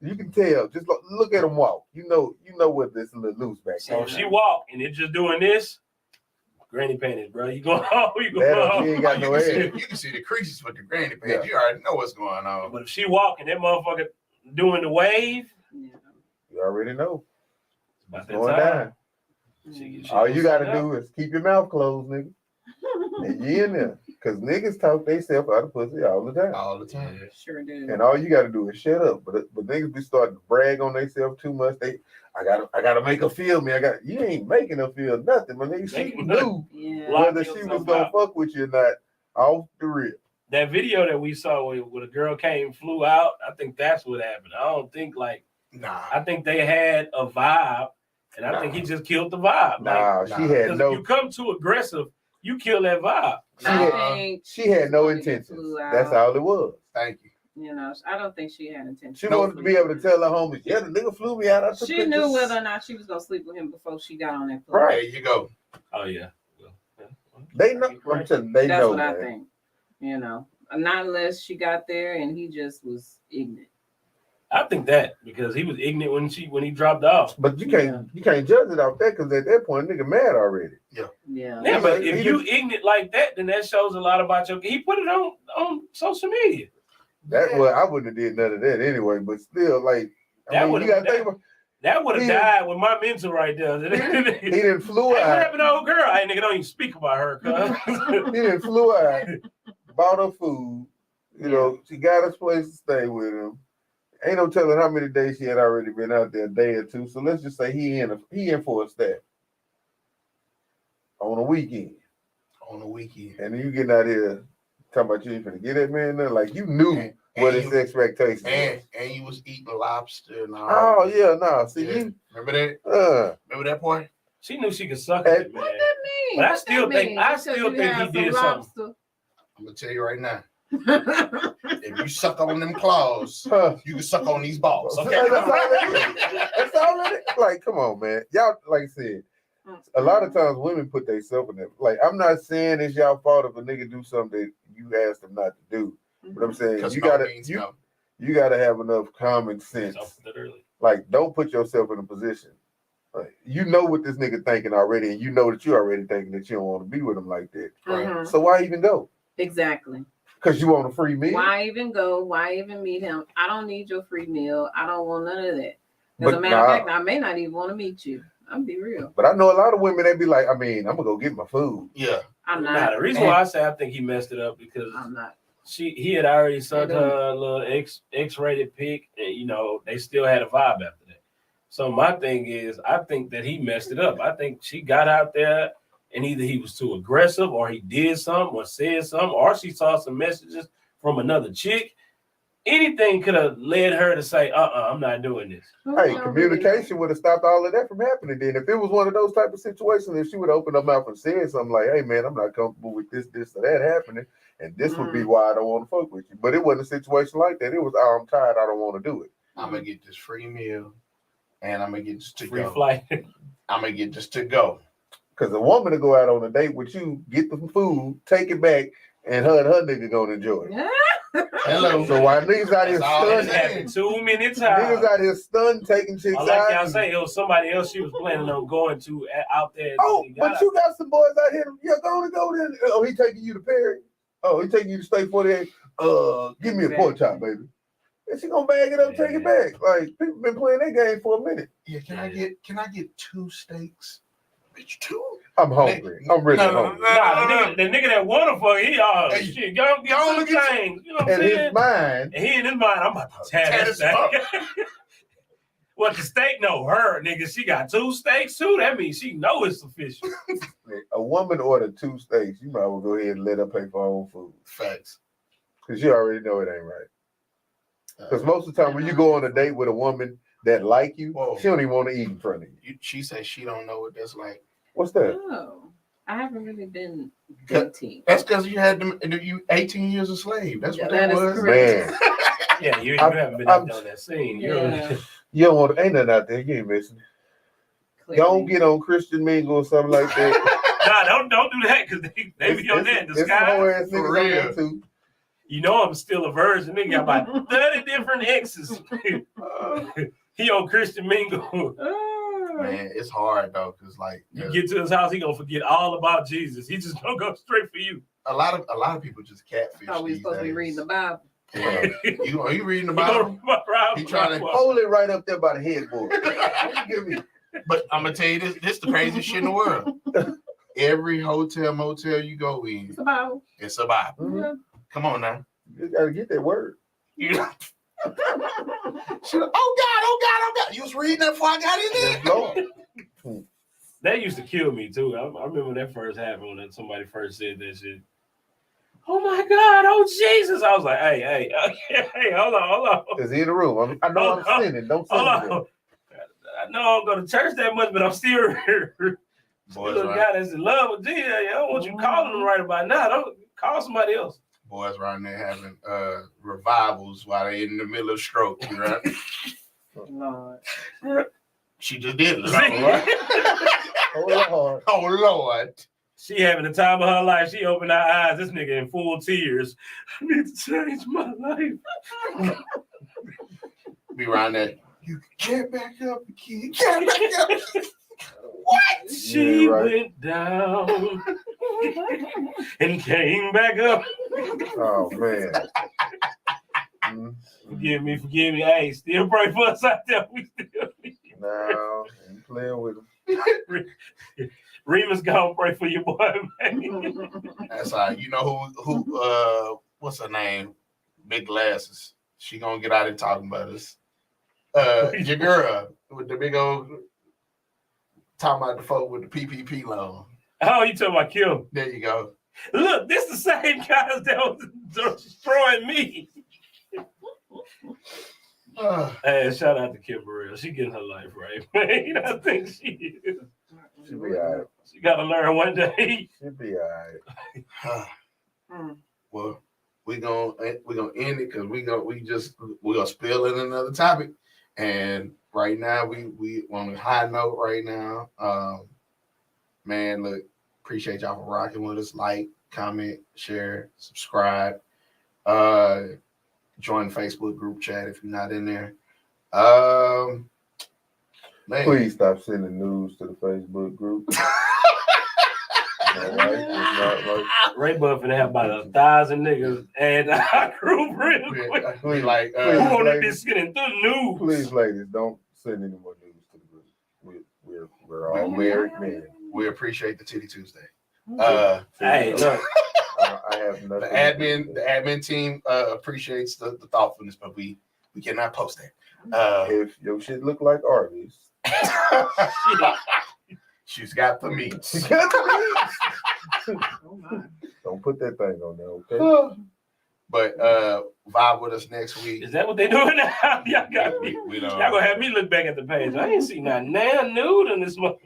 [SPEAKER 3] You can tell. Just look at them walk. You know what this little loose back
[SPEAKER 1] So
[SPEAKER 3] there.
[SPEAKER 1] if she walk and it just doing this, granny panties, bro. You going home? You
[SPEAKER 3] That
[SPEAKER 1] going
[SPEAKER 3] she
[SPEAKER 1] home?
[SPEAKER 3] ain't got no ass.
[SPEAKER 6] You can see the creases with the granny pants.
[SPEAKER 3] Yeah.
[SPEAKER 6] You already know what's going on.
[SPEAKER 1] But if she walking, that motherfucker doing the wave.
[SPEAKER 4] Yeah.
[SPEAKER 3] You already know.
[SPEAKER 1] It's about
[SPEAKER 3] It's
[SPEAKER 1] that
[SPEAKER 3] going
[SPEAKER 1] time.
[SPEAKER 3] down.
[SPEAKER 1] She
[SPEAKER 3] All
[SPEAKER 1] gonna
[SPEAKER 3] you gotta
[SPEAKER 1] sign up.
[SPEAKER 3] do is keep your mouth closed, nigga. And you in there. Cause niggas talk themselves out of pussy all the time.
[SPEAKER 6] All the time.
[SPEAKER 1] Yeah.
[SPEAKER 4] Sure do.
[SPEAKER 3] And all you gotta do is shut up. But niggas be starting to brag on themselves too much. I gotta make her feel me. You ain't making her feel nothing, but nigga, she
[SPEAKER 1] Making
[SPEAKER 3] knew
[SPEAKER 4] Yeah.
[SPEAKER 1] Lock
[SPEAKER 3] whether she was
[SPEAKER 1] yourself
[SPEAKER 3] gonna
[SPEAKER 1] out.
[SPEAKER 3] fuck with you or not off the rip.
[SPEAKER 1] That video that we saw where the girl flew out, I think that's what happened. I don't think
[SPEAKER 6] Nah.
[SPEAKER 1] I think they had a vibe, and I think he just killed the vibe.
[SPEAKER 3] Nah, she had
[SPEAKER 1] Because
[SPEAKER 3] no
[SPEAKER 1] if you come too aggressive, you kill that vibe.
[SPEAKER 4] I think
[SPEAKER 3] she had no
[SPEAKER 4] wanted to get
[SPEAKER 3] intentions.
[SPEAKER 4] flew
[SPEAKER 3] That's
[SPEAKER 4] out.
[SPEAKER 3] all it was.
[SPEAKER 6] Thank you.
[SPEAKER 4] You know, I don't think she had intention.
[SPEAKER 3] She wanted to be able to tell her homies, yeah, the nigga flew me out. I took
[SPEAKER 4] She
[SPEAKER 3] pictures.
[SPEAKER 4] knew whether or not she was gonna sleep with him before she got on that plane.
[SPEAKER 3] Right.
[SPEAKER 6] There you go.
[SPEAKER 1] Oh yeah.
[SPEAKER 3] They know. I'm telling you, they
[SPEAKER 4] That's
[SPEAKER 3] know,
[SPEAKER 4] what
[SPEAKER 3] man.
[SPEAKER 4] I think. You know, not unless she got there and he just was ignorant.
[SPEAKER 1] I think that because he was ignorant when he dropped off.
[SPEAKER 3] But you can't judge it off that because at that point, nigga mad already.
[SPEAKER 4] Yeah.
[SPEAKER 1] Yeah, but
[SPEAKER 3] He
[SPEAKER 1] if you
[SPEAKER 3] just-
[SPEAKER 1] ignorant like that, then that shows a lot about your. He put it on social media.
[SPEAKER 3] Well, I wouldn't have did none of that anyway. But still, like,
[SPEAKER 1] That
[SPEAKER 3] I mean,
[SPEAKER 1] would've-
[SPEAKER 3] you gotta think about.
[SPEAKER 1] That would have
[SPEAKER 3] He
[SPEAKER 1] died with my mental right there.
[SPEAKER 3] He
[SPEAKER 1] Hey,
[SPEAKER 3] didn't flew
[SPEAKER 1] what
[SPEAKER 3] out.
[SPEAKER 1] happened to old girl? Hey, nigga, don't even speak about her, cuz.
[SPEAKER 3] He didn't flew out. Bought her food. You know, she got us place to stay with him. Ain't no telling how many days she had already been out there, a day or two. So let's just say he in for a step on a weekend.
[SPEAKER 6] On the weekend.
[SPEAKER 3] And then you getting out here talking about you ain't finna get that man there. Like you knew
[SPEAKER 6] And
[SPEAKER 3] what
[SPEAKER 6] you-
[SPEAKER 3] his expectations
[SPEAKER 6] And
[SPEAKER 3] was.
[SPEAKER 6] you was eating lobster and all.
[SPEAKER 3] Oh yeah, no. See
[SPEAKER 6] Yeah.
[SPEAKER 3] you
[SPEAKER 6] Remember that? Remember that part?
[SPEAKER 1] She knew she could suck
[SPEAKER 3] Hey,
[SPEAKER 1] it, man.
[SPEAKER 4] What that mean?
[SPEAKER 1] But I
[SPEAKER 4] What
[SPEAKER 1] still
[SPEAKER 4] that
[SPEAKER 1] think-
[SPEAKER 4] mean?
[SPEAKER 1] I
[SPEAKER 4] Because
[SPEAKER 1] still
[SPEAKER 4] you
[SPEAKER 1] think he
[SPEAKER 4] had
[SPEAKER 1] did
[SPEAKER 4] some
[SPEAKER 1] something.
[SPEAKER 6] I'm gonna tell you right now.
[SPEAKER 4] lobster.
[SPEAKER 6] If you suck on them claws,
[SPEAKER 3] huh.
[SPEAKER 6] you can suck on these balls. Okay.
[SPEAKER 3] That's all it is. That's all it is. Like, come on, man. Y'all, like I said, a lot of times women put themselves in that. Like, I'm not saying it's y'all fault if a nigga do something that you asked them not to do. But I'm saying
[SPEAKER 6] Because
[SPEAKER 3] you
[SPEAKER 6] no
[SPEAKER 3] gotta
[SPEAKER 6] means no.
[SPEAKER 3] you gotta have enough common sense.
[SPEAKER 1] Literally.
[SPEAKER 3] Like, don't put yourself in a position. Like, you know what this nigga thinking already, and you know that you already thinking that you don't want to be with him like that.
[SPEAKER 4] Mhm.
[SPEAKER 3] So why even go?
[SPEAKER 4] Exactly.
[SPEAKER 3] Because you want a free meal.
[SPEAKER 4] Why even go? Why even meet him? I don't need your free meal. I don't want none of that. As
[SPEAKER 3] But
[SPEAKER 4] a matter of
[SPEAKER 3] nah.
[SPEAKER 4] fact, I may not even want to meet you. I'm be real.
[SPEAKER 3] But I know a lot of women that be like, I mean, I'm gonna go get my food.
[SPEAKER 6] Yeah.
[SPEAKER 4] I'm
[SPEAKER 1] Nah,
[SPEAKER 4] not.
[SPEAKER 1] the reason why I say I think he messed it up because
[SPEAKER 4] I'm not.
[SPEAKER 1] he had already sent
[SPEAKER 4] They don't-
[SPEAKER 1] her a little X-rated pic, and you know they still had a vibe after that. So my thing is, I think that he messed it up. I think she got out there, and either he was too aggressive, or he did something, or said something, or she saw some messages from another chick. Anything could have led her to say, I'm not doing this.
[SPEAKER 3] Hey, communication would have stopped all of that from happening. Then, if it was one of those type of situations, if she would have opened her mouth and said something like, "Hey, man, I'm not comfortable with this, or that happening, and this would be why I don't want to fuck with you." But it wasn't a situation like that. It was, "Oh, I'm tired. I don't want to do it."
[SPEAKER 6] I'm gonna get this free meal, and I'm gonna get this to
[SPEAKER 1] Free
[SPEAKER 6] go.
[SPEAKER 1] flight.
[SPEAKER 6] I'm gonna get this to go.
[SPEAKER 3] Because a woman to go out on a date with you, get the food, take it back, and her nigga gonna enjoy it.
[SPEAKER 6] Hello.
[SPEAKER 3] So while niggas out here
[SPEAKER 6] That's all
[SPEAKER 1] This
[SPEAKER 3] stunned,
[SPEAKER 6] it
[SPEAKER 1] happened too many times.
[SPEAKER 3] niggas out here stunned, taking chicks
[SPEAKER 1] Like y'all
[SPEAKER 3] out.
[SPEAKER 1] say, it was somebody else she was planning on going to out there.
[SPEAKER 3] Oh,
[SPEAKER 1] She
[SPEAKER 3] but
[SPEAKER 1] got
[SPEAKER 3] you got some boys out here. Yeah, go there. Oh, he taking you to Perry. Oh, he taking you to State 48. Give me a pork chop, baby. And she gonna bag it up, take it back. Like people been playing that game for a minute.
[SPEAKER 6] Yeah, can I get 2 steaks? Bitch, 2?
[SPEAKER 3] I'm hungry. I'm really hungry.
[SPEAKER 1] Nah, the nigga that wanna fuck, he
[SPEAKER 6] Hey,
[SPEAKER 1] shit, go get
[SPEAKER 6] y'all
[SPEAKER 1] some
[SPEAKER 6] look at
[SPEAKER 1] things. You know what I'm
[SPEAKER 3] And his
[SPEAKER 1] saying?
[SPEAKER 3] mind,
[SPEAKER 1] And he in his mind, I'm about to tear
[SPEAKER 6] Tear
[SPEAKER 1] this
[SPEAKER 6] this up.
[SPEAKER 1] thing. What the steak? No, her nigga. She got 2 steaks too. That means she know it's official.
[SPEAKER 3] a woman ordered 2 steaks. You might as well go ahead and let her pay for her own food.
[SPEAKER 6] Facts.
[SPEAKER 3] Because you already know it ain't right. Because most of the time when you go on a date with a woman that like you,
[SPEAKER 6] Whoa.
[SPEAKER 3] she don't even want to eat in front of you.
[SPEAKER 6] She said she don't know what that's like.
[SPEAKER 3] What's that?
[SPEAKER 4] Oh. I haven't really been dating.
[SPEAKER 6] That's because you had them. You 18 years a slave. That's
[SPEAKER 4] Yeah,
[SPEAKER 6] what
[SPEAKER 4] that
[SPEAKER 6] that
[SPEAKER 4] is
[SPEAKER 6] was.
[SPEAKER 4] correct.
[SPEAKER 3] Man,
[SPEAKER 1] Yeah, you
[SPEAKER 3] I'm-
[SPEAKER 1] haven't been
[SPEAKER 3] I'm-
[SPEAKER 1] out there on that scene.
[SPEAKER 4] Yeah.
[SPEAKER 3] you don't want ain't nothing out there. You ain't missing. Don't get on Christian Mingle or something like that.
[SPEAKER 1] Nah, don't do that because they be on that in the
[SPEAKER 3] It's some whole
[SPEAKER 1] sky.
[SPEAKER 3] ass
[SPEAKER 6] For
[SPEAKER 3] niggas on
[SPEAKER 6] real.
[SPEAKER 3] there too.
[SPEAKER 1] You know I'm still a virgin. Nigga got about 30 different exes. He on Christian Mingle.
[SPEAKER 6] Man, it's hard though, cause like
[SPEAKER 1] You get to his house, he gonna forget all about Jesus. He just gonna go straight for you.
[SPEAKER 6] a lot of people just catfish.
[SPEAKER 4] Oh, we
[SPEAKER 6] these
[SPEAKER 4] supposed to be
[SPEAKER 6] days.
[SPEAKER 4] reading the Bible.
[SPEAKER 6] Yeah. Are you reading the
[SPEAKER 1] He gonna
[SPEAKER 6] Bible?
[SPEAKER 1] run around
[SPEAKER 6] He trying to-
[SPEAKER 3] Hold it right up there by the headboard. Give me.
[SPEAKER 6] But I'm gonna tell you this the craziest shit in the world. Every hotel, motel you go in,
[SPEAKER 4] It's about.
[SPEAKER 6] it's a Bible.
[SPEAKER 3] Mhm.
[SPEAKER 6] Come on now.
[SPEAKER 3] You gotta get that word.
[SPEAKER 6] You know? Oh God. You was reading that before I got in there.
[SPEAKER 3] Yes, Lord.
[SPEAKER 1] That used to kill me too. I remember when that first happened when somebody first said that shit. Oh my God! Oh Jesus! I was like, hey, hold on.
[SPEAKER 3] Is he in the room? I know
[SPEAKER 1] Hold on.
[SPEAKER 3] I'm sinning. Don't sin
[SPEAKER 1] Hold
[SPEAKER 3] again.
[SPEAKER 1] on. I know I don't go to church that much, but I'm still
[SPEAKER 6] Boys
[SPEAKER 1] little
[SPEAKER 6] run,
[SPEAKER 1] guy that's in love with Jesus. I don't want you calling him right about now. Don't call somebody else.
[SPEAKER 6] boys around there having revivals while they in the middle of stroke. Right?
[SPEAKER 4] Lord.
[SPEAKER 6] She just did it.
[SPEAKER 3] Oh Lord.
[SPEAKER 6] Oh Lord.
[SPEAKER 1] She having the time of her life. She opened her eyes. This nigga in full tears. I need to change my life.
[SPEAKER 6] Be around there. You can't back up, kid. Can't back up. What?
[SPEAKER 1] She
[SPEAKER 3] Yeah, right.
[SPEAKER 1] went down and came back up.
[SPEAKER 3] Oh man. Mm.
[SPEAKER 1] Forgive me. Hey, still pray for us out there. We still need you.
[SPEAKER 3] No, ain't playing with him.
[SPEAKER 1] Remus gonna pray for your boy, man.
[SPEAKER 6] That's all right. You know who what's her name? Big glasses. She gonna get out and talking about us. Your girl with the big old talking about the folk with the PPP loan.
[SPEAKER 1] Oh, you talking about Kim?
[SPEAKER 6] There you go.
[SPEAKER 1] Look, this the same guys that was destroying me. Hey, shout out to Kim Burrell. She getting her life right, man. I think she is.
[SPEAKER 3] She'll be all right.
[SPEAKER 1] She gotta learn one day.
[SPEAKER 3] She'll be all right.
[SPEAKER 6] Well, we're gonna end it because we're gonna spill in another topic. And right now we on a high note right now. Man, look, appreciate y'all for rocking with us. Like, comment, share, subscribe. Join the Facebook group chat if you're not in there. Man.
[SPEAKER 3] Please stop sending news to the Facebook group. All right, it's not right.
[SPEAKER 1] Ray Bud finna have about 1,000 niggas and our group real quick.
[SPEAKER 6] We like
[SPEAKER 1] Who wanna be
[SPEAKER 3] ladies.
[SPEAKER 1] skinning through the news?
[SPEAKER 3] Please, ladies, don't send any more news to the group. We're all married men.
[SPEAKER 6] we appreciate the Titty Tuesday.
[SPEAKER 1] Hey, look.
[SPEAKER 3] I have nothing.
[SPEAKER 6] The admin team appreciates the thoughtfulness, but we cannot post that.
[SPEAKER 3] If your shit look like Arby's,
[SPEAKER 6] She's got the meats.
[SPEAKER 4] Oh my.
[SPEAKER 3] don't put that thing on there, okay?
[SPEAKER 6] But vibe with us next week.
[SPEAKER 1] Is that what they doing now? Y'all got me.
[SPEAKER 6] We don't.
[SPEAKER 1] Y'all gonna have me look back at the page. I ain't seen nothing now nude in this month.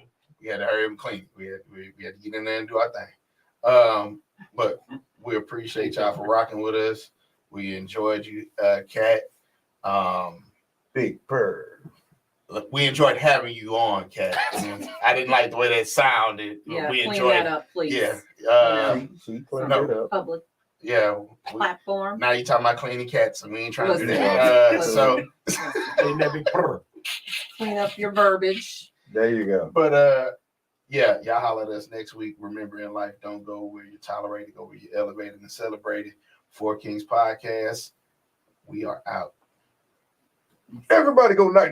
[SPEAKER 6] We had to hurry and clean. We had to get in there and do our thing. But we appreciate y'all for rocking with us. We enjoyed you, Kat.
[SPEAKER 3] Big purr.
[SPEAKER 6] Look, we enjoyed having you on, Kat. I didn't like the way that sounded. But
[SPEAKER 4] Yeah,
[SPEAKER 6] we
[SPEAKER 4] clean
[SPEAKER 6] enjoyed.
[SPEAKER 4] that up, please.
[SPEAKER 6] Yeah.
[SPEAKER 3] She cleaned
[SPEAKER 6] no.
[SPEAKER 3] it up.
[SPEAKER 4] Public
[SPEAKER 6] Yeah.
[SPEAKER 4] platform.
[SPEAKER 6] Now you talking about cleaning cats, and we ain't trying to do
[SPEAKER 4] Listen.
[SPEAKER 6] that. So,
[SPEAKER 1] Ain't that big purr.
[SPEAKER 4] Clean up your verbiage.
[SPEAKER 3] There you go.
[SPEAKER 6] but yeah, y'all holler at us next week. Remember, in life, don't go where you're tolerated, go where you're elevated and celebrated. Four Kings Podcast. We are out.
[SPEAKER 3] Everybody go night.